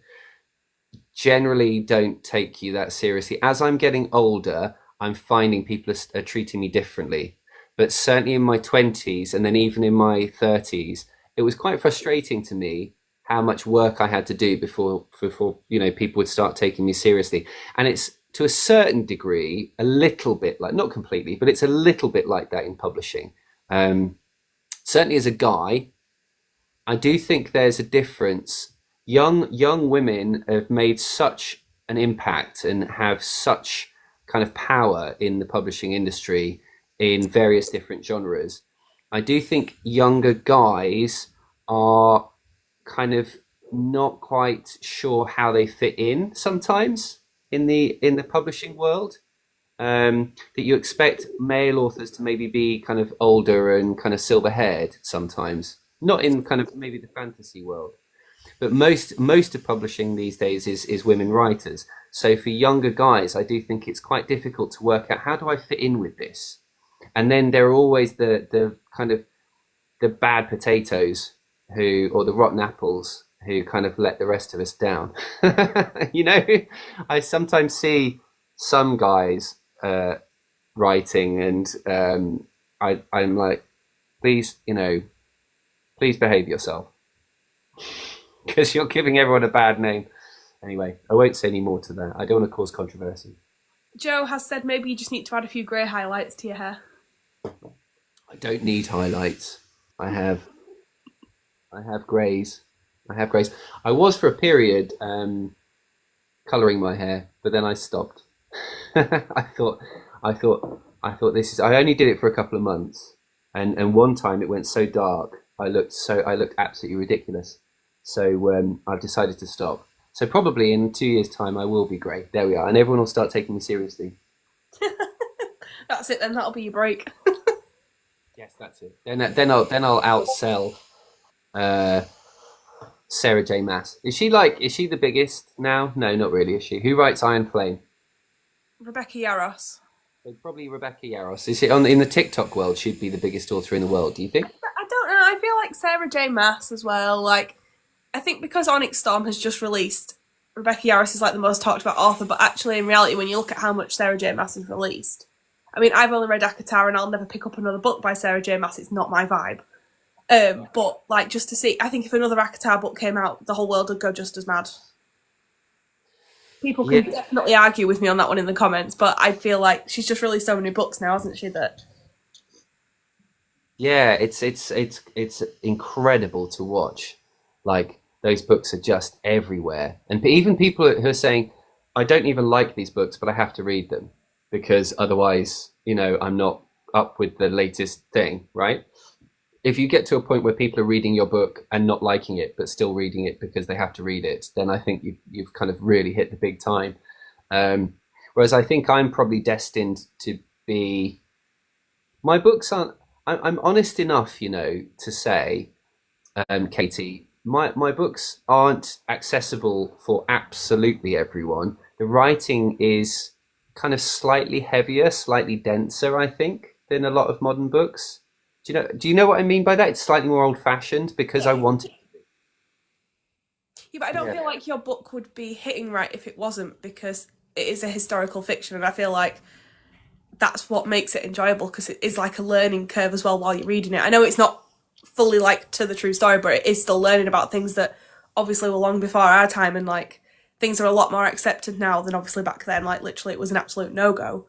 generally don't take you that seriously. As I'm getting older, I'm finding people are treating me differently. But certainly in my 20s and then even in my 30s, it was quite frustrating to me how much work I had to do before people would start taking me seriously. And it's to a certain degree a little bit like, not completely, but it's a little bit like that in publishing. Certainly as a guy, I do think there's a difference. Young women have made such an impact and have such kind of power in the publishing industry in various different genres. I do think younger guys are kind of not quite sure how they fit in sometimes in the publishing world. That you expect male authors to maybe be kind of older and kind of silver haired sometimes, not in kind of maybe the fantasy world, but most of publishing these days is women writers. So for younger guys, I do think it's quite difficult to work out, how do I fit in with this? And then there are always the kind of the bad potatoes or the rotten apples who kind of let the rest of us down. you know, I sometimes see some guys writing, and I'm like, please, please behave yourself, because you're giving everyone a bad name. Anyway, I won't say any more to that. I don't want to cause controversy. Joe has said maybe you just need to add a few grey highlights to your hair. I don't need highlights. I have greys. I was for a period colouring my hair, but then I stopped. I thought this is. I only did it for a couple of months, and one time it went so dark. I looked absolutely ridiculous. So I've decided to stop. So probably in 2 years' time I will be grey. There we are, and everyone will start taking me seriously. That's it then. That'll be your break. Yes, that's it. Then I'll outsell uh, Sarah J. Maas. Is she the biggest now? No, not really. Is she? Who writes Iron Flame? Rebecca Yarros. So probably Rebecca Yarros. Is it on in the TikTok world? She'd be the biggest author in the world. Do you think? I don't know. I feel like Sarah J. Maas as well. Like, I think because Onyx Storm has just released, Rebecca Yarros is like the most talked about author. But actually, in reality, when you look at how much Sarah J. Maas has released, I mean, I've only read Akatar, and I'll never pick up another book by Sarah J. Maas. It's not my vibe. But like, just to see, I think if another Akatar book came out, the whole world would go just as mad. People Yeah, can definitely argue with me on that one in the comments, but I feel like she's just released so many books now, hasn't she? That yeah. It's incredible to watch. Like those books are just everywhere, and even people who are saying, "I don't even like these books, but I have to read them because otherwise, I'm not up with the latest thing." Right? If you get to a point where people are reading your book and not liking it, but still reading it because they have to read it, then I think you've kind of really hit the big time. Whereas I think I'm probably destined to be. My books aren't. I'm honest enough, to say, Katie, my books aren't accessible for absolutely everyone. The writing is kind of slightly heavier, slightly denser, I think, than a lot of modern books. Do you know what I mean by that? It's slightly more old fashioned because I yeah, want it. yeah, but I don't Yeah. feel like your book would be hitting right if it wasn't because it is a historical fiction, and I feel like that's what makes it enjoyable because it is like a learning curve as well while you're reading it. I know it's not fully like to the true story, but it is still learning about things that obviously were long before our time, and like things are a lot more accepted now than obviously back then. Like literally, it was an absolute no go.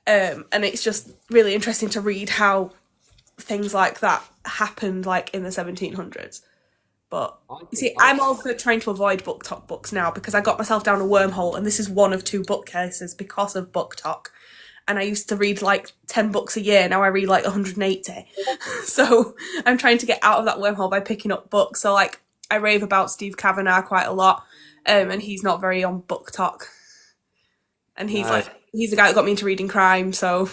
And it's just really interesting to read how things like that happened, like in the 1700s. But I you think see, I I'm think also trying to avoid book talk books now because I got myself down a wormhole, and this is one of two bookcases because of book talk. And I used to read like 10 books a year. Now I read like 180. So I'm trying to get out of that wormhole by picking up books. So like I rave about Steve Kavanagh quite a lot, and he's not very on book talk. And no. he's the guy that got me into reading crime. So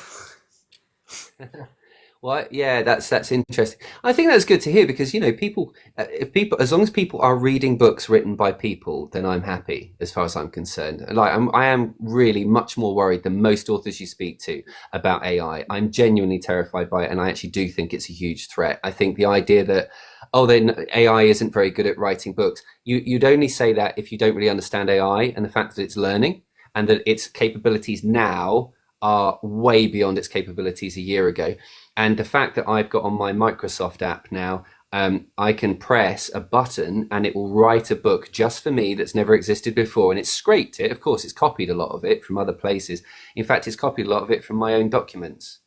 Well, yeah, that's interesting. I think that's good to hear because people, if people, as long as people are reading books written by people, then I'm happy as far as I'm concerned. Like I am really much more worried than most authors you speak to about AI. I'm genuinely terrified by it, and I actually do think it's a huge threat. I think the idea that then AI isn't very good at writing books. You'd only say that if you don't really understand AI and the fact that it's learning and that its capabilities now are way beyond its capabilities a year ago. And the fact that I've got on my Microsoft app now, I can press a button and it will write a book just for me that's never existed before. And it's scraped it. Of course, it's copied a lot of it from other places. In fact, it's copied a lot of it from my own documents.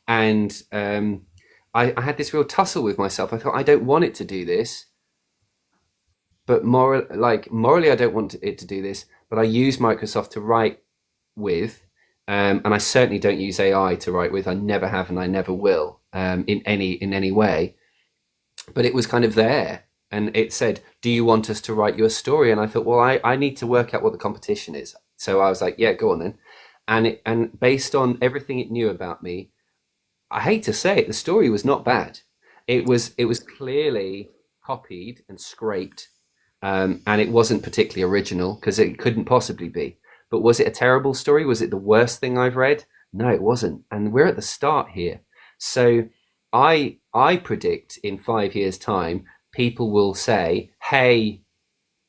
And I had this real tussle with myself. I thought, I don't want it to do this, but morally, I don't want it to do this. But I use Microsoft to write with, and I certainly don't use AI to write with. I never have, and I never will, in any way. But it was kind of there, and it said, "Do you want us to write you a story?" And I thought, well, I need to work out what the competition is. So I was like, "Yeah, go on then." And based on everything it knew about me, I hate to say it, the story was not bad. It was clearly copied and scraped, and it wasn't particularly original because it couldn't possibly be. But was it a terrible story? Was it the worst thing I've read? No, it wasn't. And we're at the start here. So I predict in 5 years' time, people will say, "Hey,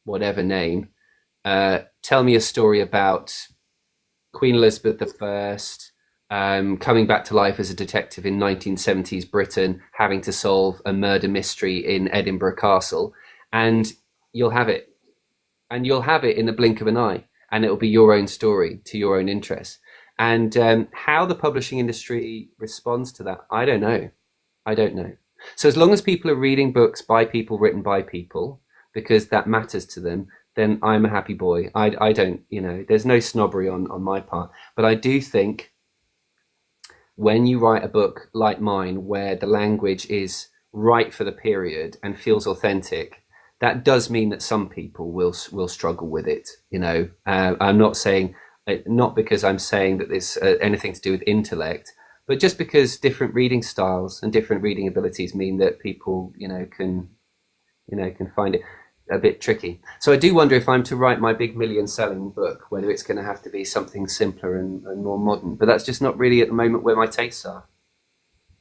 whatever name, tell me a story about Queen Elizabeth I, coming back to life as a detective in 1970s Britain, having to solve a murder mystery in Edinburgh Castle," and you'll have it. And you'll have it in the blink of an eye, and it'll be your own story to your own interests. And how the publishing industry responds to that, I don't know. I don't know. So as long as people are reading books by people written by people, because that matters to them, then I'm a happy boy. I don't, there's no snobbery on my part. But I do think when you write a book like mine, where the language is right for the period and feels authentic, that does mean that some people will struggle with it. I'm not saying Not because I'm saying that there's anything to do with intellect, but just because different reading styles and different reading abilities mean that people, can find it a bit tricky. So I do wonder if I'm to write my big million selling book, whether it's going to have to be something simpler and more modern. But that's just not really at the moment where my tastes are.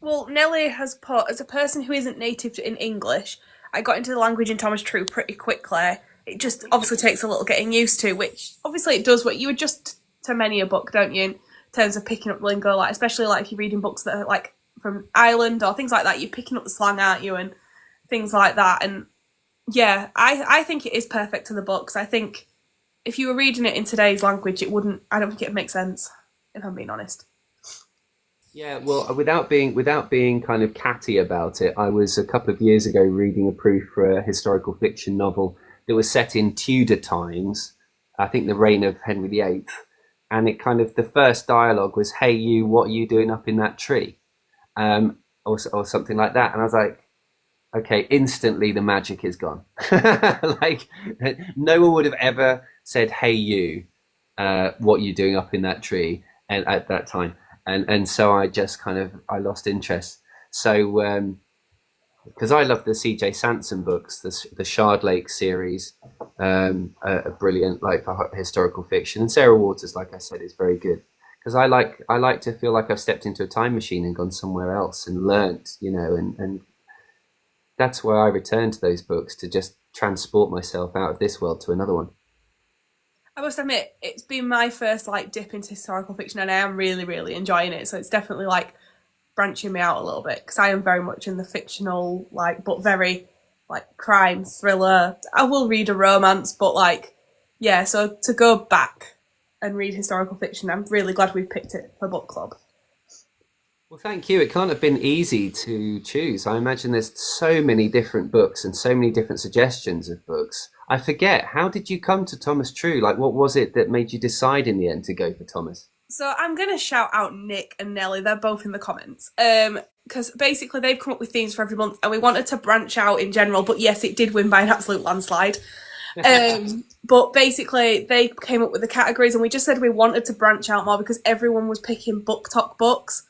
Well, Nelly has put, as a person who isn't native in English, I got into the language in Thomas True pretty quickly. It just obviously takes a little getting used to, which obviously it does. What you adjust to many a book, don't you? In terms of picking up lingo, like especially like if you're reading books that are like from Ireland or things like that, you're picking up the slang, aren't you, and things like that. And yeah, I think it is perfect to the books. I think if you were reading it in today's language, it wouldn't. I don't think it'd make sense. If I'm being honest. Yeah, well, without being kind of catty about it, I was a couple of years ago reading a proof for a historical fiction novel that was set in Tudor times, I think the reign of Henry VIII, and it kind of the first dialogue was, "Hey, you, what are you doing up in that tree?" Or something like that, and I was like, okay, instantly the magic is gone. Like no one would have ever said, "Hey, you, what are you doing up in that tree?" And at that time, and so I just kind of I lost interest. So because I love the C.J. Sansom books, the Shard Lake series, are brilliant, like for historical fiction. And Sarah Waters, like I said, is very good because I like to feel like I've stepped into a time machine and gone somewhere else and learnt, and that's where I return to those books to just transport myself out of this world to another one. I must admit, it's been my first like dip into historical fiction, and I am really, really enjoying it. So it's definitely like branching me out a little bit because I am very much in the fictional, like, but very like crime thriller. I will read a romance, but like, yeah. So to go back and read historical fiction, I'm really glad we've picked it for book club. Well, thank you. It can't have been easy to choose. I imagine there's so many different books and so many different suggestions of books. I forget, how did you come to Thomas True? Like, what was it that made you decide in the end to go for Thomas? So I'm gonna shout out Nick and Nelly. They're both in the comments. Because basically they've come up with themes for every month, and we wanted to branch out in general. But yes, it did win by an absolute landslide. But basically they came up with the categories, and we just said we wanted to branch out more because everyone was picking book talk books.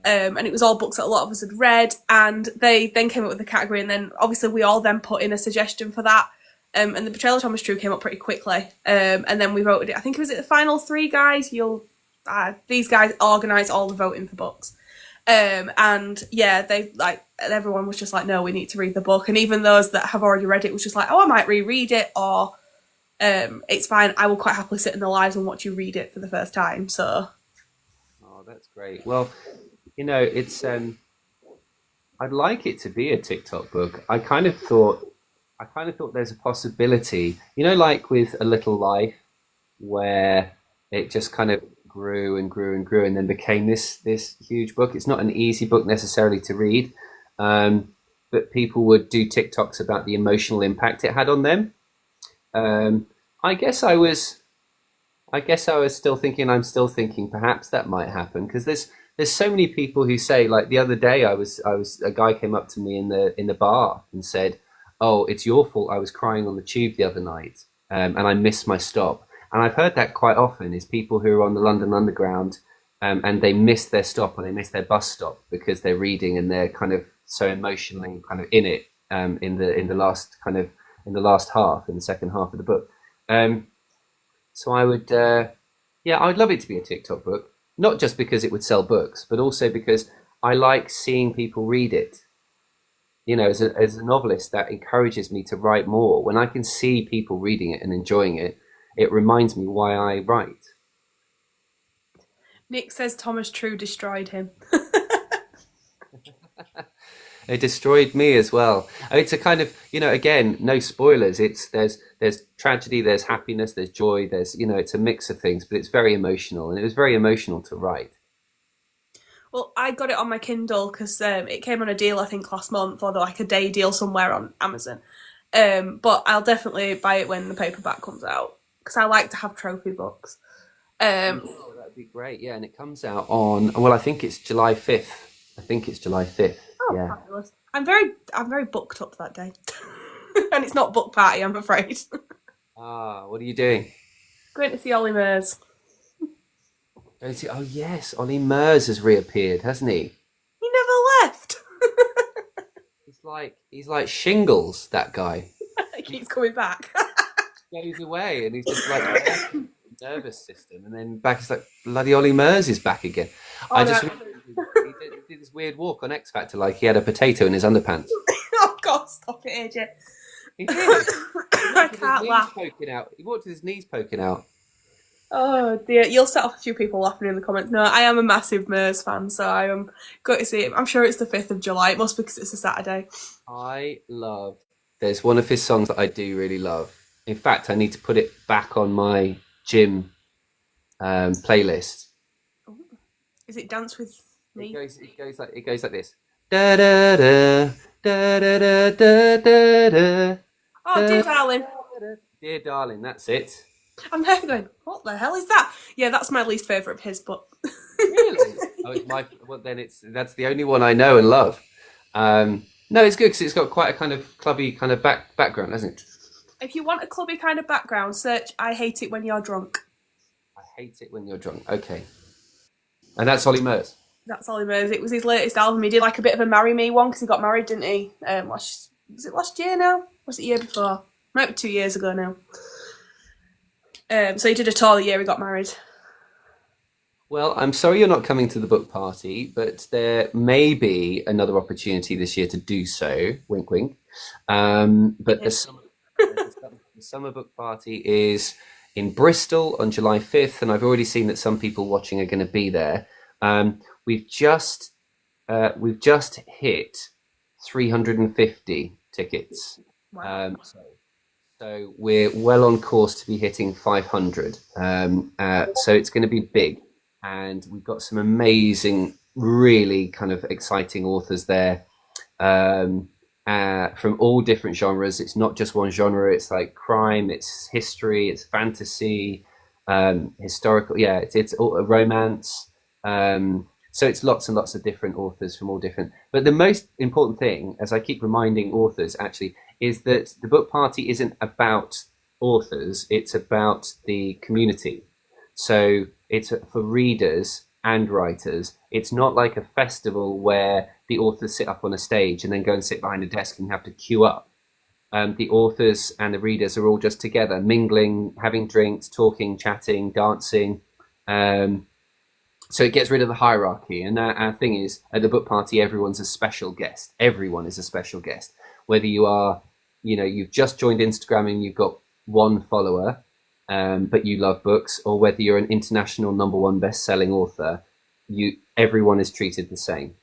And it was all books that a lot of us had read, and they then came up with the category, and then obviously we all then put in a suggestion for that. And the Betrayal of Thomas True came up pretty quickly. And then we voted it. I think it was the final three guys. These guys organise all the voting for books. And yeah, they like everyone was just like, no, we need to read the book. And even those that have already read it was just like, oh, I might reread it, or it's fine. I will quite happily sit in the lives and watch you read it for the first time. So, Oh, that's great. Well, it's I'd like it to be a TikTok book. I kind of thought there's a possibility, like with A Little Life, where it just kind of grew and grew and grew and then became this huge book. It's not an easy book necessarily to read, but people would do TikToks about the emotional impact it had on them. Um, I guess I was still thinking. I'm still thinking perhaps that might happen because there's so many people who say, like the other day I was a guy came up to me in the bar and said, "Oh, it's your fault. I was crying on the tube the other night, and I missed my stop." And I've heard that quite often is people who are on the London Underground, and they miss their stop or they miss their bus stop because they're reading and they're kind of so emotionally kind of in it, in the last half, in the second half of the book. Um, so I would, yeah, I'd love it to be a TikTok book, not just because it would sell books, but also because I like seeing people read it. As a novelist, that encourages me to write more. When I can see people reading it and enjoying it, it reminds me why I write. Nick says Thomas True destroyed him. It destroyed me as well. It's a kind of, again, no spoilers. There's tragedy, there's happiness, there's joy, it's a mix of things, but it's very emotional, and it was very emotional to write. Well, I got it on my Kindle because it came on a deal, I think, last month, or like a day deal somewhere on Amazon. But I'll definitely buy it when the paperback comes out because I like to have trophy books. Um, Oh, that'd be great. Yeah, and it comes out on, well, I think it's July 5th. I think it's July 5th. oh, Yeah. fabulous! I'm very booked up that day, and it's not book party, I'm afraid. Ah, what are you doing? Going to see Ollie Murs. Oh yes, Ollie Murs has reappeared, hasn't he? He never left. He's like shingles, that guy. He He keeps coming back. goes away and he's just like nervous system, and then back. It's like bloody Ollie Murs is back again. Oh I no. just remember he did this weird walk on X Factor, like he had a potato in his underpants. Oh God, stop it, AJ. He did. He I walked with his can't knees laugh. poking out. He walked with his knees poking out. Oh dear, you'll set off a few people laughing in the comments. No, I am a massive Mers fan, so I am going to see him. I'm sure it's the 5th of July. It must be because it's a Saturday. I love. There's one of his songs that I do really love. In fact, I need to put it back on my gym playlist. Is it Dance With It Me? goes. It goes like this. Da da da da da da da da da. Oh, dear darling. Dear darling, that's it. I'm there going, what the hell is that? Yeah, that's my least favourite of his, but Really? Oh, it's my. Well, then that's the only one I know and love. No, it's good because it's got quite a kind of clubby kind of background, hasn't it? if you want a clubby kind of background, search I Hate It When You're Drunk. I hate it when you're drunk. Okay, and that's Ollie Murs. That's all he knows. It was his latest album. He did like a bit of a Marry Me one because he got married, didn't he? Was it last year now? Was it the year before? Might be 2 years ago now. So he did a tour the year he got married. Well, I'm sorry you're not coming to the book party, but there may be another opportunity this year to do so. Wink, wink. But the summer book party is in Bristol on July 5th, and I've already seen that some people watching are going to be there. We've just hit 350 tickets. Wow. So we're well on course to be hitting 500. So it's going to be big, and we've got some amazing, really kind of exciting authors there from all different genres. It's not just one genre. It's like crime, it's history, it's fantasy, historical. Yeah, it's all a romance. So it's lots and lots of different authors from all different. But the most important thing, as I keep reminding authors, actually, is that the book party isn't about authors. It's about the community. So it's for readers and writers. It's not like a festival where the authors sit up on a stage and then go and sit behind a desk and have to queue up. The authors and the readers are all just together, mingling, having drinks, talking, chatting, dancing. So it gets rid of the hierarchy. And our thing is, at the book party, everyone's a special guest. Everyone is a special guest. Whether you are, you've just joined Instagram and you've got one follower, but you love books, or whether you're an international #1 best-selling author, everyone is treated the same.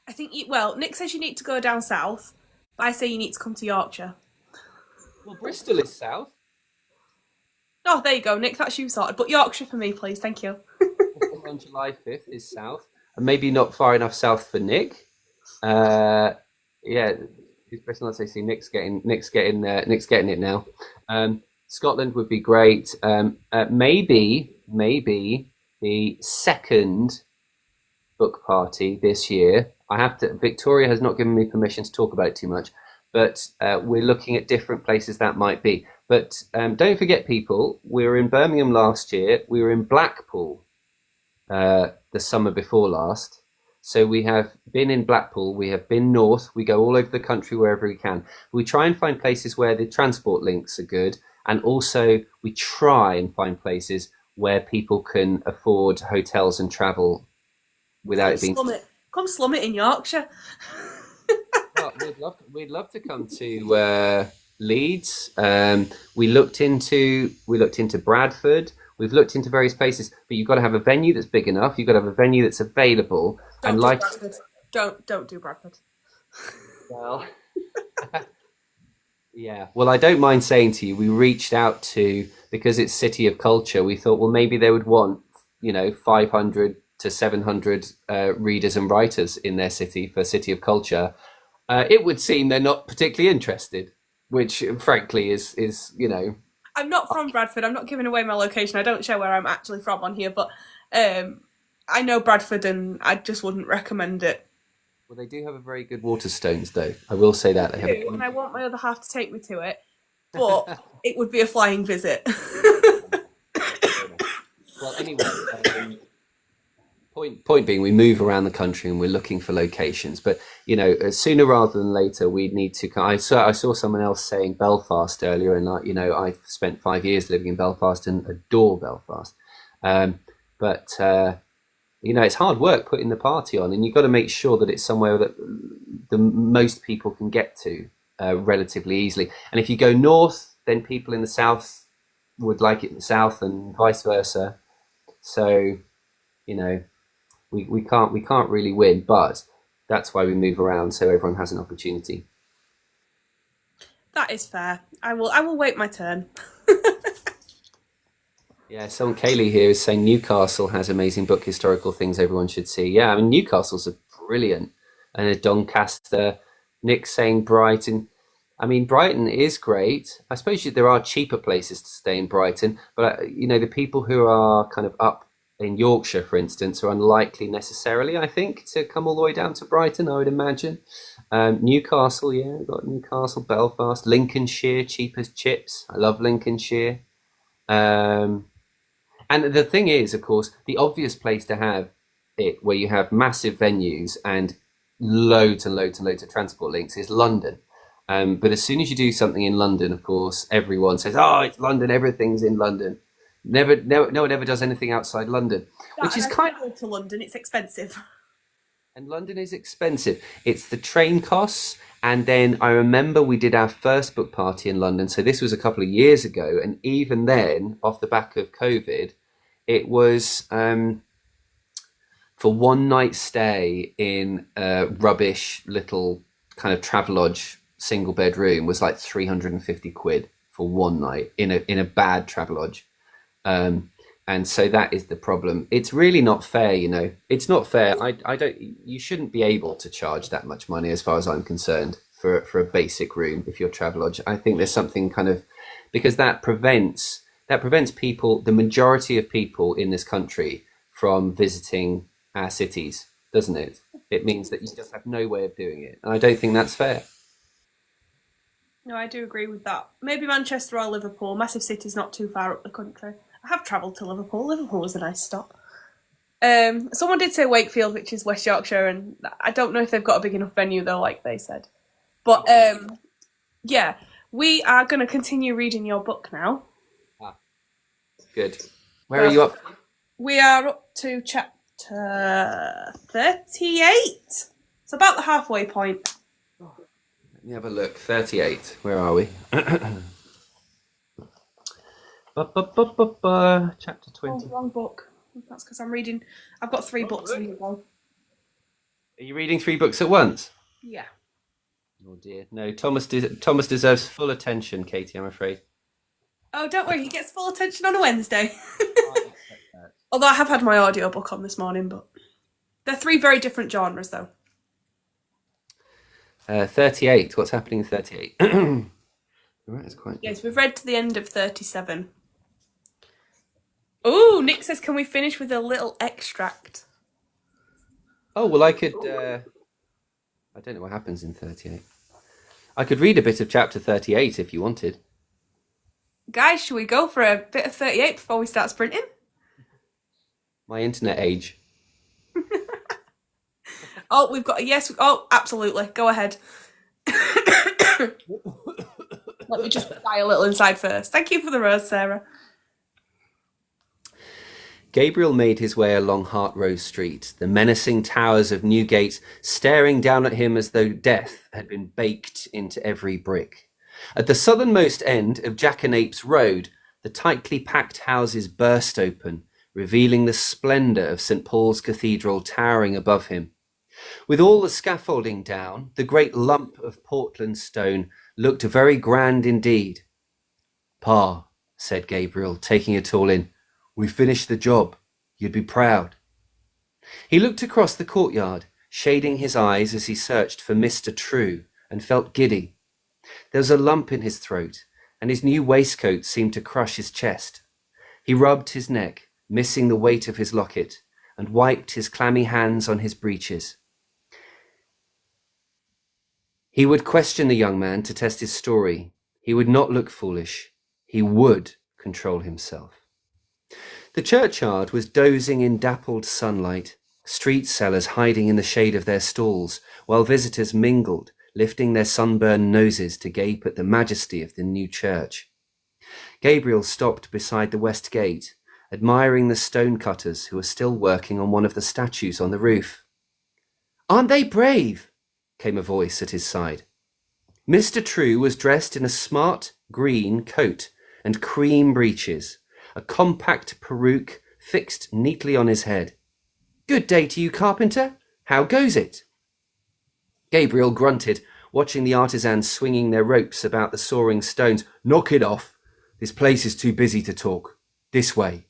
I think, well, Nick says you need to go down south, but I say you need to come to Yorkshire. Well, Bristol is south. Oh, there you go, Nick, that's you sorted. But Yorkshire for me, please, thank you. On July 5th is south, and maybe not far enough south for Nick. Yeah, who's Bristol? Let's see, Nick's getting it now. Scotland would be great. Maybe the second book party this year. Victoria has not given me permission to talk about it too much, but we're looking at different places that might be. But don't forget, people, we were in Birmingham last year. We were in Blackpool the summer before last. So we have been in Blackpool. We have been north. We go all over the country wherever we can. We try and find places where the transport links are good. And also we try and find places where people can afford hotels and travel without it being... Come slum it in Yorkshire. Well, we'd love to come to Leeds. We looked into Bradford. We've looked into various places, but you've got to have a venue that's big enough. You've got to have a venue that's available. Don't do Bradford. Don't do Bradford. Well, yeah. Well, I don't mind saying to you, we reached out to, because it's City of Culture, we thought, well, maybe they would want, 500 to 700 readers and writers in their city for City of Culture. It would seem they're not particularly interested, which frankly is. I'm not from Bradford. I'm not giving away my location. I don't share where I'm actually from on here, but I know Bradford and I just wouldn't recommend it. Well, they do have a very good Waterstones, though. I will say that. And I want my other half to take me to it, but it would be a flying visit. Well, anyway, point being, we move around the country and we're looking for locations. But sooner rather than later, we need to. I saw someone else saying Belfast earlier, and I've spent 5 years living in Belfast and adore Belfast. Um, but it's hard work putting the party on, and you've got to make sure that it's somewhere that the most people can get to relatively easily. And if you go north, then people in the south would like it in the south, and vice versa. So you know we can't really win, but that's why we move around so everyone has an opportunity. That is fair. I will wait my turn. Yeah, someone Kaylee here is saying Newcastle has amazing book historical things everyone should see. Yeah, I mean Newcastle's a brilliant, and Doncaster. Nick saying Brighton. I mean Brighton is great. I suppose there are cheaper places to stay in Brighton, but the people who are kind of up in Yorkshire, for instance, are unlikely necessarily, I think, to come all the way down to Brighton. I would imagine. Newcastle, yeah, we've got Newcastle, Belfast, Lincolnshire, cheap as chips. I love Lincolnshire. Um, And the thing is, of course, the obvious place to have it, where you have massive venues and loads and loads and loads of transport links, is London. But as soon as you do something in London, of course, everyone says, "Oh, it's London. Everything's in London." Never, no one ever does anything outside London, That which and is I kind travel to London. It's expensive. and London is expensive. It's the train costs. And then I remember we did our first book party in London. So this was a couple of years ago. And even then, off the back of COVID, it was for one night stay in a rubbish little kind of Travelodge single bedroom was like 350 quid for one night in a bad Travelodge. Um, and so that is the problem. It's really not fair. It's not fair. I don't. You shouldn't be able to charge that much money, as far as I'm concerned, for a basic room if you're Travelodge. I think there's something kind of because that prevents people, the majority of people in this country, from visiting our cities, doesn't it? It means that you just have no way of doing it, and I don't think that's fair. No, I do agree with that. Maybe Manchester or Liverpool. Massive cities not too far up the country. I have travelled to Liverpool. Liverpool was a nice stop. Someone did say Wakefield, which is West Yorkshire, and I don't know if they've got a big enough venue though, like they said. But yeah, we are going to continue reading your book now. Ah, good. Where are So you up? we are up to chapter 38. It's about the halfway point. Let me have a look. 38. Where are we? Chapter Oh, 20. wrong book. That's because I'm reading. I've got three books on the go. Are you reading three books at once? Yeah. Oh dear. No, Thomas deserves full attention, Katie, I'm afraid. Oh, don't worry. He gets full attention on a Wednesday. Can't expect that. Although I have had my audiobook on this morning, but they're three very different genres, though. 38. What's happening in 38? Right, it's quite. Yes, we've read to the end of 37. Oh, Nick says, can we finish with a little extract? Oh, well, I could. I don't know what happens in 38. I could read a bit of chapter 38 if you wanted. Guys, should we go for a bit of 38 before we start sprinting? My internet age. Oh, we've got a yes. Oh, absolutely. Go ahead. Let me just die a little inside first. Thank you for the rose, Sarah. Gabriel made his way along Hart Row Street, the menacing towers of Newgate staring down at him as though death had been baked into every brick. At the southernmost end of Jackanapes Road, the tightly packed houses burst open, revealing the splendour of St Paul's Cathedral towering above him. With all the scaffolding down, the great lump of Portland stone looked very grand indeed. "Pa," said Gabriel, taking it all in, "we finished the job. You'd be proud." He looked across the courtyard, shading his eyes as he searched for Mr. True, and felt giddy. There was a lump in his throat, and his new waistcoat seemed to crush his chest. He rubbed his neck, missing the weight of his locket, and wiped his clammy hands on his breeches. He would question the young man to test his story. He would not look foolish. He would control himself. The churchyard was dozing in dappled sunlight, street sellers hiding in the shade of their stalls, while visitors mingled, lifting their sunburned noses to gape at the majesty of the new church. Gabriel stopped beside the west gate, admiring the stonecutters who were still working on one of the statues on the roof. "Aren't they brave?" came a voice at his side. Mr. True was dressed in a smart green coat and cream breeches, a compact peruke fixed neatly on his head. "Good day to you, carpenter. How goes it?" Gabriel grunted, watching the artisans swinging their ropes about the soaring stones. "Knock it off. This place is too busy to talk. This way."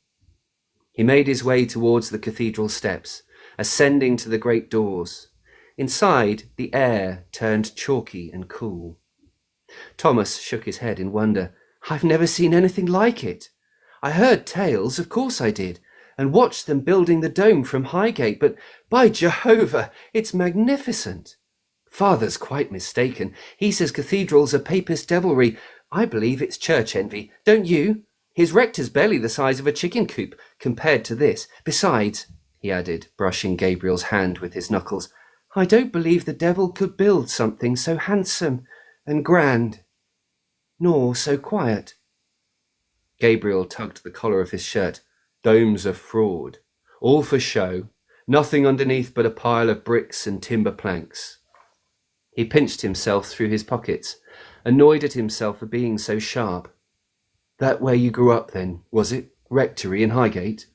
He made his way towards the cathedral steps, ascending to the great doors. Inside, the air turned chalky and cool. Thomas shook his head in wonder. "I've never seen anything like it. I heard tales, of course I did, and watched them building the dome from Highgate, but by Jehovah, it's magnificent. Father's quite mistaken. He says cathedrals are papist devilry. I believe it's church envy, don't you? His rector's barely the size of a chicken coop compared to this. Besides," he added, brushing Gabriel's hand with his knuckles, "I don't believe the devil could build something so handsome and grand, nor so quiet." Gabriel tugged the collar of his shirt. "Domes are fraud. All for show. Nothing underneath but a pile of bricks and timber planks." He pinched himself through his pockets, annoyed at himself for being so sharp. "That where you grew up then, was it? Rectory in Highgate?"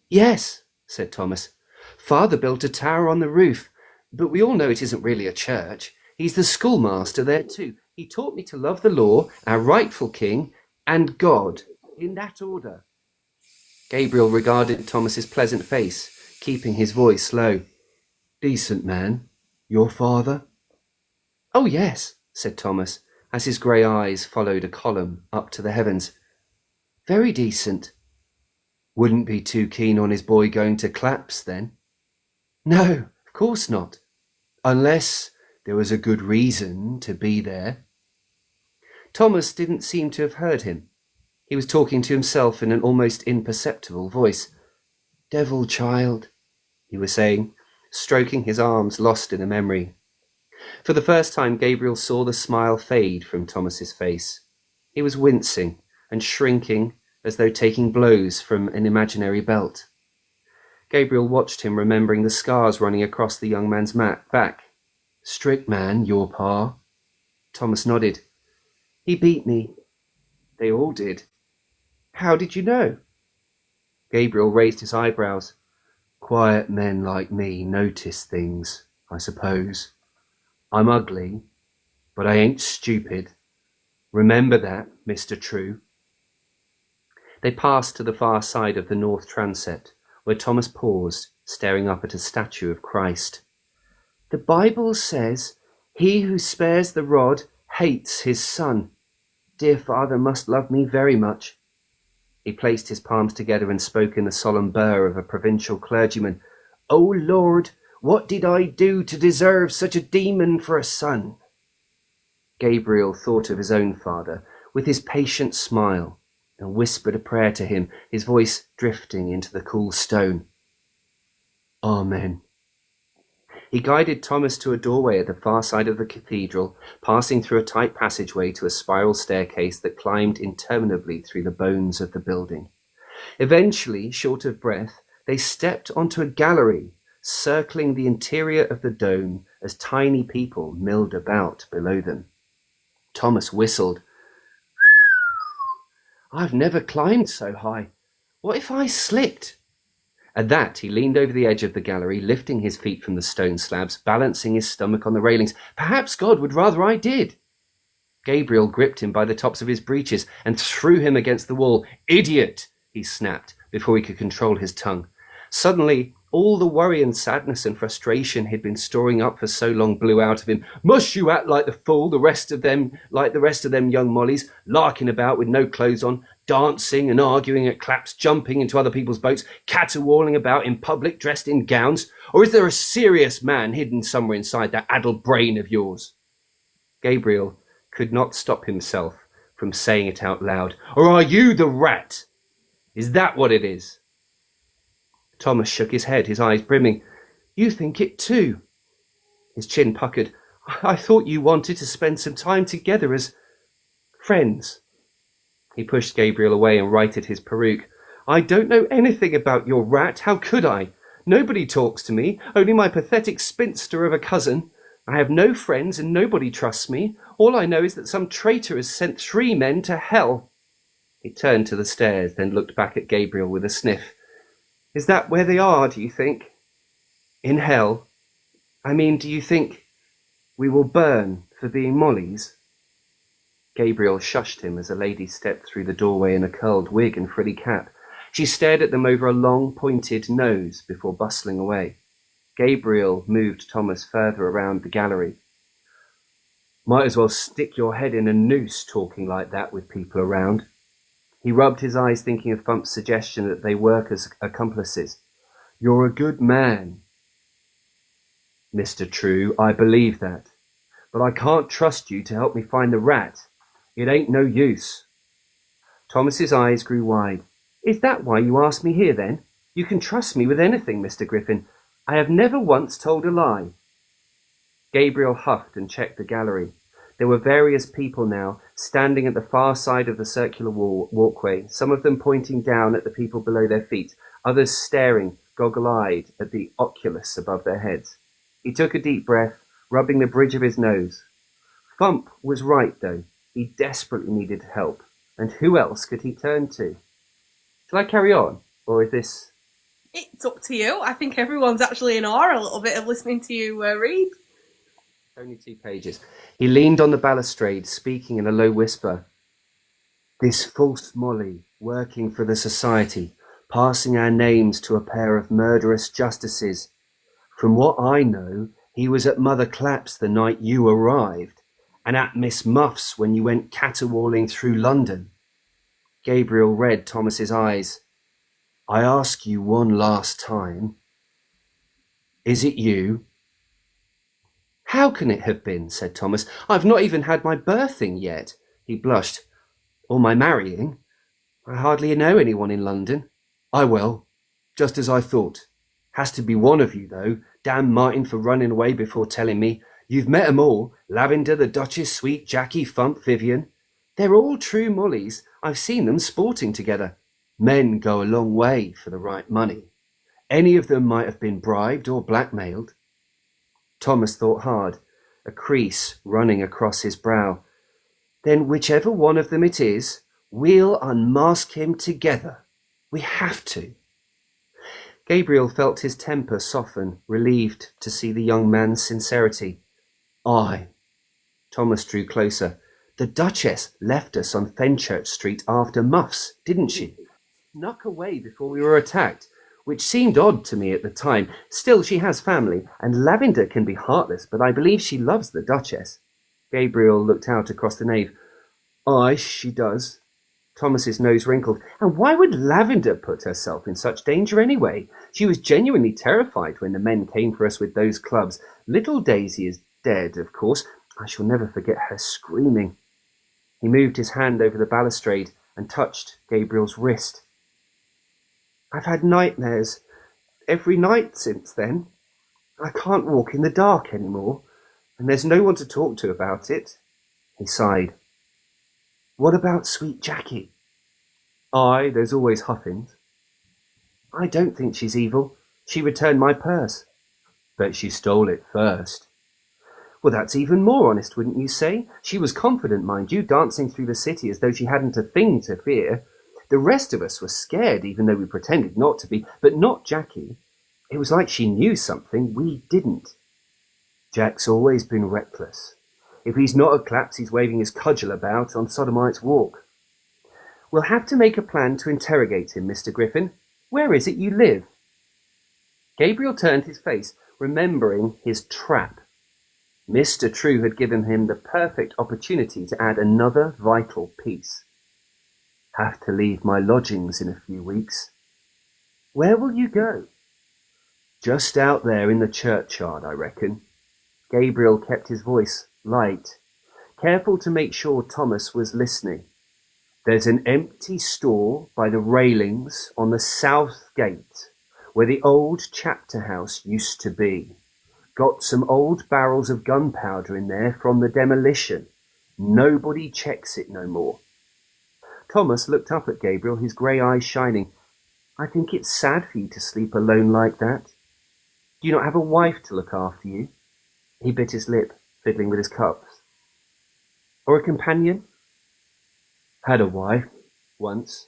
"Yes," said Thomas. "Father built a tower on the roof, but we all know it isn't really a church. He's the schoolmaster there too. He taught me to love the law, our rightful king, and God, in that order." Gabriel regarded Thomas's pleasant face, keeping his voice low. "Decent man. Your father?" "Oh, yes," said Thomas, as his grey eyes followed a column up to the heavens. "Very decent." "Wouldn't be too keen on his boy going to Claps, then?" "No, of course not." "Unless there was a good reason to be there." Thomas didn't seem to have heard him. He was talking to himself in an almost imperceptible voice. "Devil child," he was saying, stroking his arms lost in a memory. For the first time, Gabriel saw the smile fade from Thomas's face. He was wincing and shrinking as though taking blows from an imaginary belt. Gabriel watched him, remembering the scars running across the young man's back. "Strict man, your pa?" Thomas nodded. "He beat me." "They all did." "How did you know?" Gabriel raised his eyebrows. "Quiet men like me notice things, I suppose. I'm ugly, but I ain't stupid. Remember that, Mr. True." They passed to the far side of the north transept, where Thomas paused, staring up at a statue of Christ. "The Bible says, 'He who spares the rod hates his son.' Dear father must love me very much." He placed his palms together and spoke in the solemn burr of a provincial clergyman. "O Lord, what did I do to deserve such a demon for a son?" Gabriel thought of his own father, with his patient smile, and whispered a prayer to him, his voice drifting into the cool stone. "Amen." He guided Thomas to a doorway at the far side of the cathedral, passing through a tight passageway to a spiral staircase that climbed interminably through the bones of the building. Eventually, short of breath, they stepped onto a gallery, circling the interior of the dome as tiny people milled about below them. Thomas whistled. "I've never climbed so high. What if I slipped?" At that, he leaned over the edge of the gallery, lifting his feet from the stone slabs, balancing his stomach on the railings. "Perhaps God would rather I did." Gabriel gripped him by the tops of his breeches and threw him against the wall. "Idiot!" he snapped, before he could control his tongue. Suddenly, all the worry and sadness and frustration he'd been storing up for so long blew out of him. "Must you act like the fool, like the rest of them young mollies, larking about with no clothes on, dancing and arguing at Claps, jumping into other people's boats, caterwauling about in public dressed in gowns? Or is there a serious man hidden somewhere inside that addled brain of yours?" Gabriel could not stop himself from saying it out loud. "Or are you the rat?" Is that what it is? Thomas shook his head, his eyes brimming. You think it too? His chin puckered. I thought you wanted to spend some time together as friends. He pushed Gabriel away and righted his peruke. I don't know anything about your rat. How could I? Nobody talks to me, only my pathetic spinster of a cousin. I have no friends and nobody trusts me. All I know is that some traitor has sent 3 men to hell. He turned to the stairs, then looked back at Gabriel with a sniff. Is that where they are, do you think? In hell? I mean, do you think we will burn for being Mollies? Gabriel shushed him as a lady stepped through the doorway in a curled wig and frilly cap. She stared at them over a long, pointed nose before bustling away. Gabriel moved Thomas further around the gallery. Might as well stick your head in a noose talking like that with people around. He rubbed his eyes, thinking of Thump's suggestion that they work as accomplices. You're a good man, Mr. True, I believe that. But I can't trust you to help me find the rat. It ain't no use. Thomas's eyes grew wide. Is that why you asked me here, then? You can trust me with anything, Mr. Griffin. I have never once told a lie. Gabriel huffed and checked the gallery. There were various people now, standing at the far side of the circular walkway, some of them pointing down at the people below their feet, others staring, goggle-eyed, at the oculus above their heads. He took a deep breath, rubbing the bridge of his nose. Thump was right, though. He desperately needed help. And who else could he turn to? Shall I carry on? Or is this... It's up to you. I think everyone's actually in awe a little bit of listening to you read. Only 2 pages. He leaned on the balustrade, speaking in a low whisper. This false Molly, working for the society, passing our names to a pair of murderous justices. From what I know, he was at Mother Clapp's the night you arrived, and at Miss Muff's when you went caterwauling through London. Gabriel read Thomas's eyes. I ask you one last time. Is it you? How can it have been, said Thomas. I've not even had my birthing yet. He blushed. Or my marrying. I hardly know anyone in London. I will, just as I thought. Has to be one of you, though. Damn Martin for running away before telling me. You've met 'em all. Lavender, the Duchess, Sweet, Jackie, Thump, Vivian. They're all true Mollies. I've seen them sporting together. Men go a long way for the right money. Any of them might have been bribed or blackmailed. Thomas thought hard, a crease running across his brow. Then whichever one of them it is, we'll unmask him together. We have to. Gabriel felt his temper soften, relieved to see the young man's sincerity. Aye. Thomas drew closer. The Duchess left us on Fenchurch Street after Muffs, didn't she? Snuck away before we were attacked, which seemed odd to me at the time. Still, she has family, and Lavender can be heartless, but I believe she loves the Duchess. Gabriel looked out across the nave. Aye, she does. Thomas's nose wrinkled. And why would Lavender put herself in such danger anyway? She was genuinely terrified when the men came for us with those clubs. Little Daisy is dead, of course. I shall never forget her screaming. He moved his hand over the balustrade and touched Gabriel's wrist. I've had nightmares every night since then. I can't walk in the dark anymore, and there's no one to talk to about it. He sighed. What about Sweet Jackie? Aye, there's always Huffins. I don't think she's evil. She returned my purse. Bet she stole it first. Well, that's even more honest, wouldn't you say? She was confident, mind you, dancing through the city as though she hadn't a thing to fear. The rest of us were scared, even though we pretended not to be, but not Jackie. It was like she knew something we didn't. Jack's always been reckless. If he's not at Claps, he's waving his cudgel about on Sodomite's Walk. We'll have to make a plan to interrogate him, Mr. Griffin. Where is it you live? Gabriel turned his face, remembering his trap. Mr. True had given him the perfect opportunity to add another vital piece. Have to leave my lodgings in a few weeks. Where will you go? Just out there in the churchyard, I reckon. Gabriel kept his voice light, careful to make sure Thomas was listening. There's an empty store by the railings on the south gate where the old chapter house used to be. Got some old barrels of gunpowder in there from the demolition. Nobody checks it no more. Thomas looked up at Gabriel, his grey eyes shining. I think it's sad for you to sleep alone like that. Do you not have a wife to look after you? He bit his lip, fiddling with his cups. Or a companion? Had a wife, once.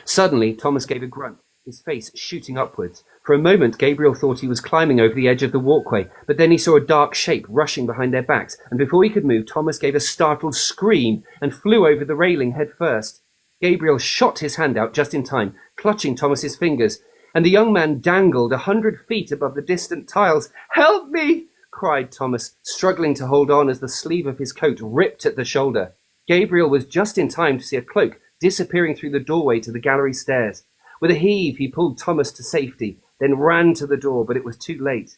Suddenly, Thomas gave a grunt, his face shooting upwards. For a moment, Gabriel thought he was climbing over the edge of the walkway, but then he saw a dark shape rushing behind their backs, and before he could move, Thomas gave a startled scream and flew over the railing head first. Gabriel shot his hand out just in time, clutching Thomas's fingers, and the young man dangled 100 feet above the distant tiles. Help me! Cried Thomas, struggling to hold on as the sleeve of his coat ripped at the shoulder. Gabriel was just in time to see a cloak disappearing through the doorway to the gallery stairs. With a heave, he pulled Thomas to safety, then ran to the door, but it was too late.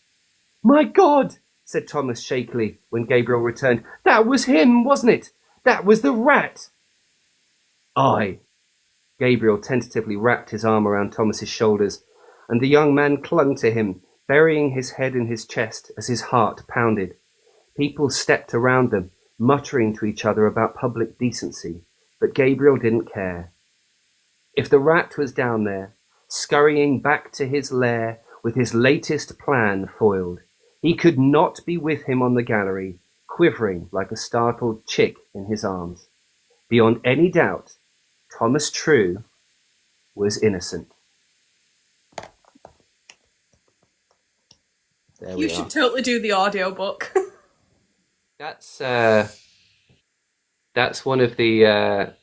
My God, said Thomas shakily when Gabriel returned. That was him, wasn't it? That was the rat. Aye. Gabriel tentatively wrapped his arm around Thomas's shoulders, and the young man clung to him, burying his head in his chest as his heart pounded. People stepped around them, muttering to each other about public decency, but Gabriel didn't care. If the rat was down there, scurrying back to his lair with his latest plan foiled, he could not be with him on the gallery, quivering like a startled chick in his arms. Beyond any doubt, Thomas True was innocent. There we You should totally do the audiobook. That's one of the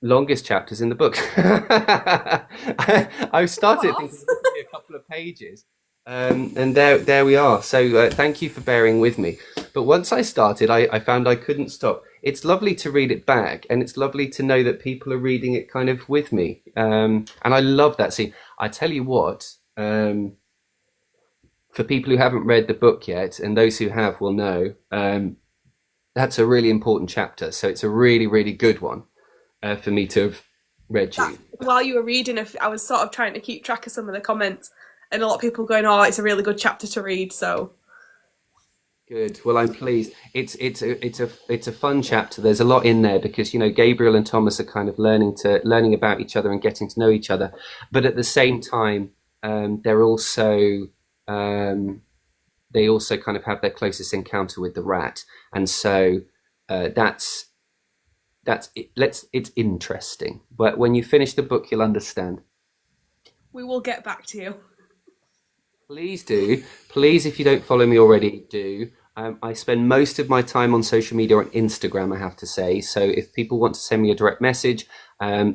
longest chapters in the book. I started thinking it would be a couple of pages, and there we are. So thank you for bearing with me. But once I started, I found I couldn't stop. It's lovely to read it back, and it's lovely to know that people are reading it kind of with me. And I love that scene. I tell you what, for people who haven't read the book yet, and those who have will know, that's a really important chapter. So it's a really, really good one for me to have read you. While you were reading, I was sort of trying to keep track of some of the comments, and a lot of people going, "Oh, it's a really good chapter to read." So good. Well, I'm pleased. It's a fun chapter. There's a lot in there because Gabriel and Thomas are kind of learning about each other and getting to know each other, but at the same time, they're also they also kind of have their closest encounter with the rat, and so that's it. It's interesting, but when you finish the book, you'll understand. we will get back to you. Please do. Please, if you don't follow me already, do. I spend most of my time on social media on Instagram, I have to say. So if people want to send me a direct message,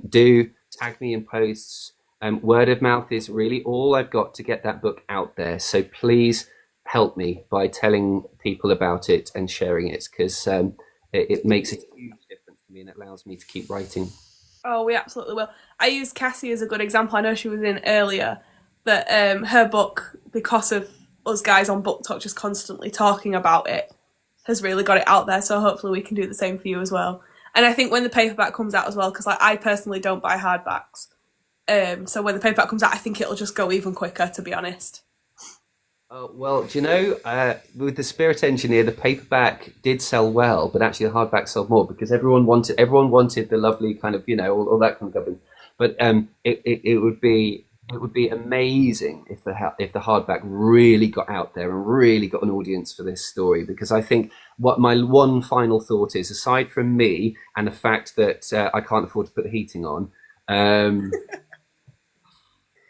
do tag me in posts. Word of mouth is really all I've got to get that book out there. So please help me by telling people about it and sharing it, because it makes a huge difference to me and it allows me to keep writing. Oh, we absolutely will. I use Cassie as a good example. I know she was in earlier, that her book, because of us guys on Book Talk just constantly talking about it, has really got it out there. So hopefully we can do the same for you as well. And I think when the paperback comes out as well, because I personally don't buy hardbacks, so when the paperback comes out, I think it'll just go even quicker, to be honest. Oh, well, do you know, with The Spirit Engineer, the paperback did sell well, but actually the hardback sold more because everyone wanted the lovely kind of, all that kind of stuff. But it would be amazing if the hardback really got out there and really got an audience for this story, because I think what my one final thought is, aside from me and the fact that I can't afford to put the heating on,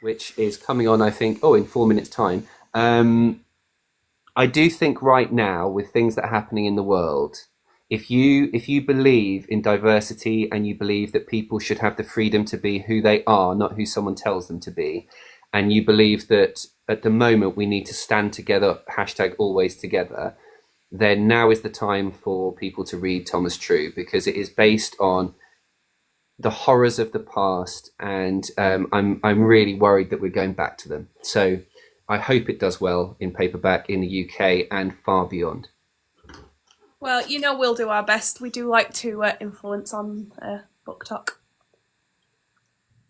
which is coming on, I think, in 4 minutes' time. I do think right now, with things that are happening in the world, if you believe in diversity and you believe that people should have the freedom to be who they are, not who someone tells them to be, and you believe that at the moment we need to stand together, #always together, then now is the time for people to read Thomas True, because it is based on the horrors of the past, and I'm really worried that we're going back to them. So I hope it does well in paperback in the UK and far beyond. Well, we'll do our best. We do like to influence on book talk.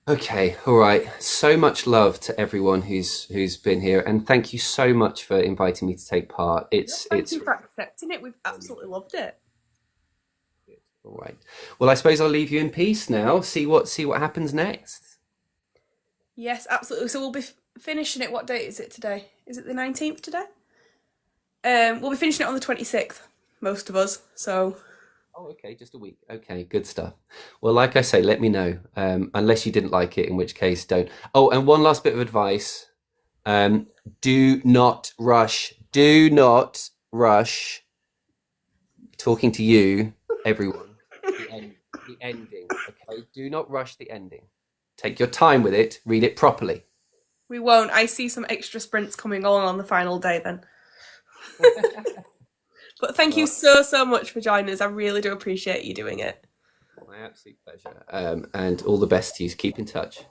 Okay, all right. So much love to everyone who's been here, and thank you so much for inviting me to take part. Thank It's you for accepting it. We've absolutely loved it. all right. Well, I suppose I'll leave you in peace now. See what happens next. Yes, absolutely. So we'll be finishing it. What date is it today? Is it the 19th today? We'll be finishing it on the 26th, most of us. So Oh, okay, just a week. Okay, good stuff. Well, like I say, let me know. Unless you didn't like it, in which case don't. Oh, and one last bit of advice. Um, do not rush. Do not rush. Talking to you, everyone. The ending. Okay, do not rush the ending. Take your time with it. Read it properly. we won't. I see some extra sprints coming on the final day then. But thank you Well, so, so much for joining us. I really do appreciate you doing it. my absolute pleasure. And all the best to you. Keep in touch.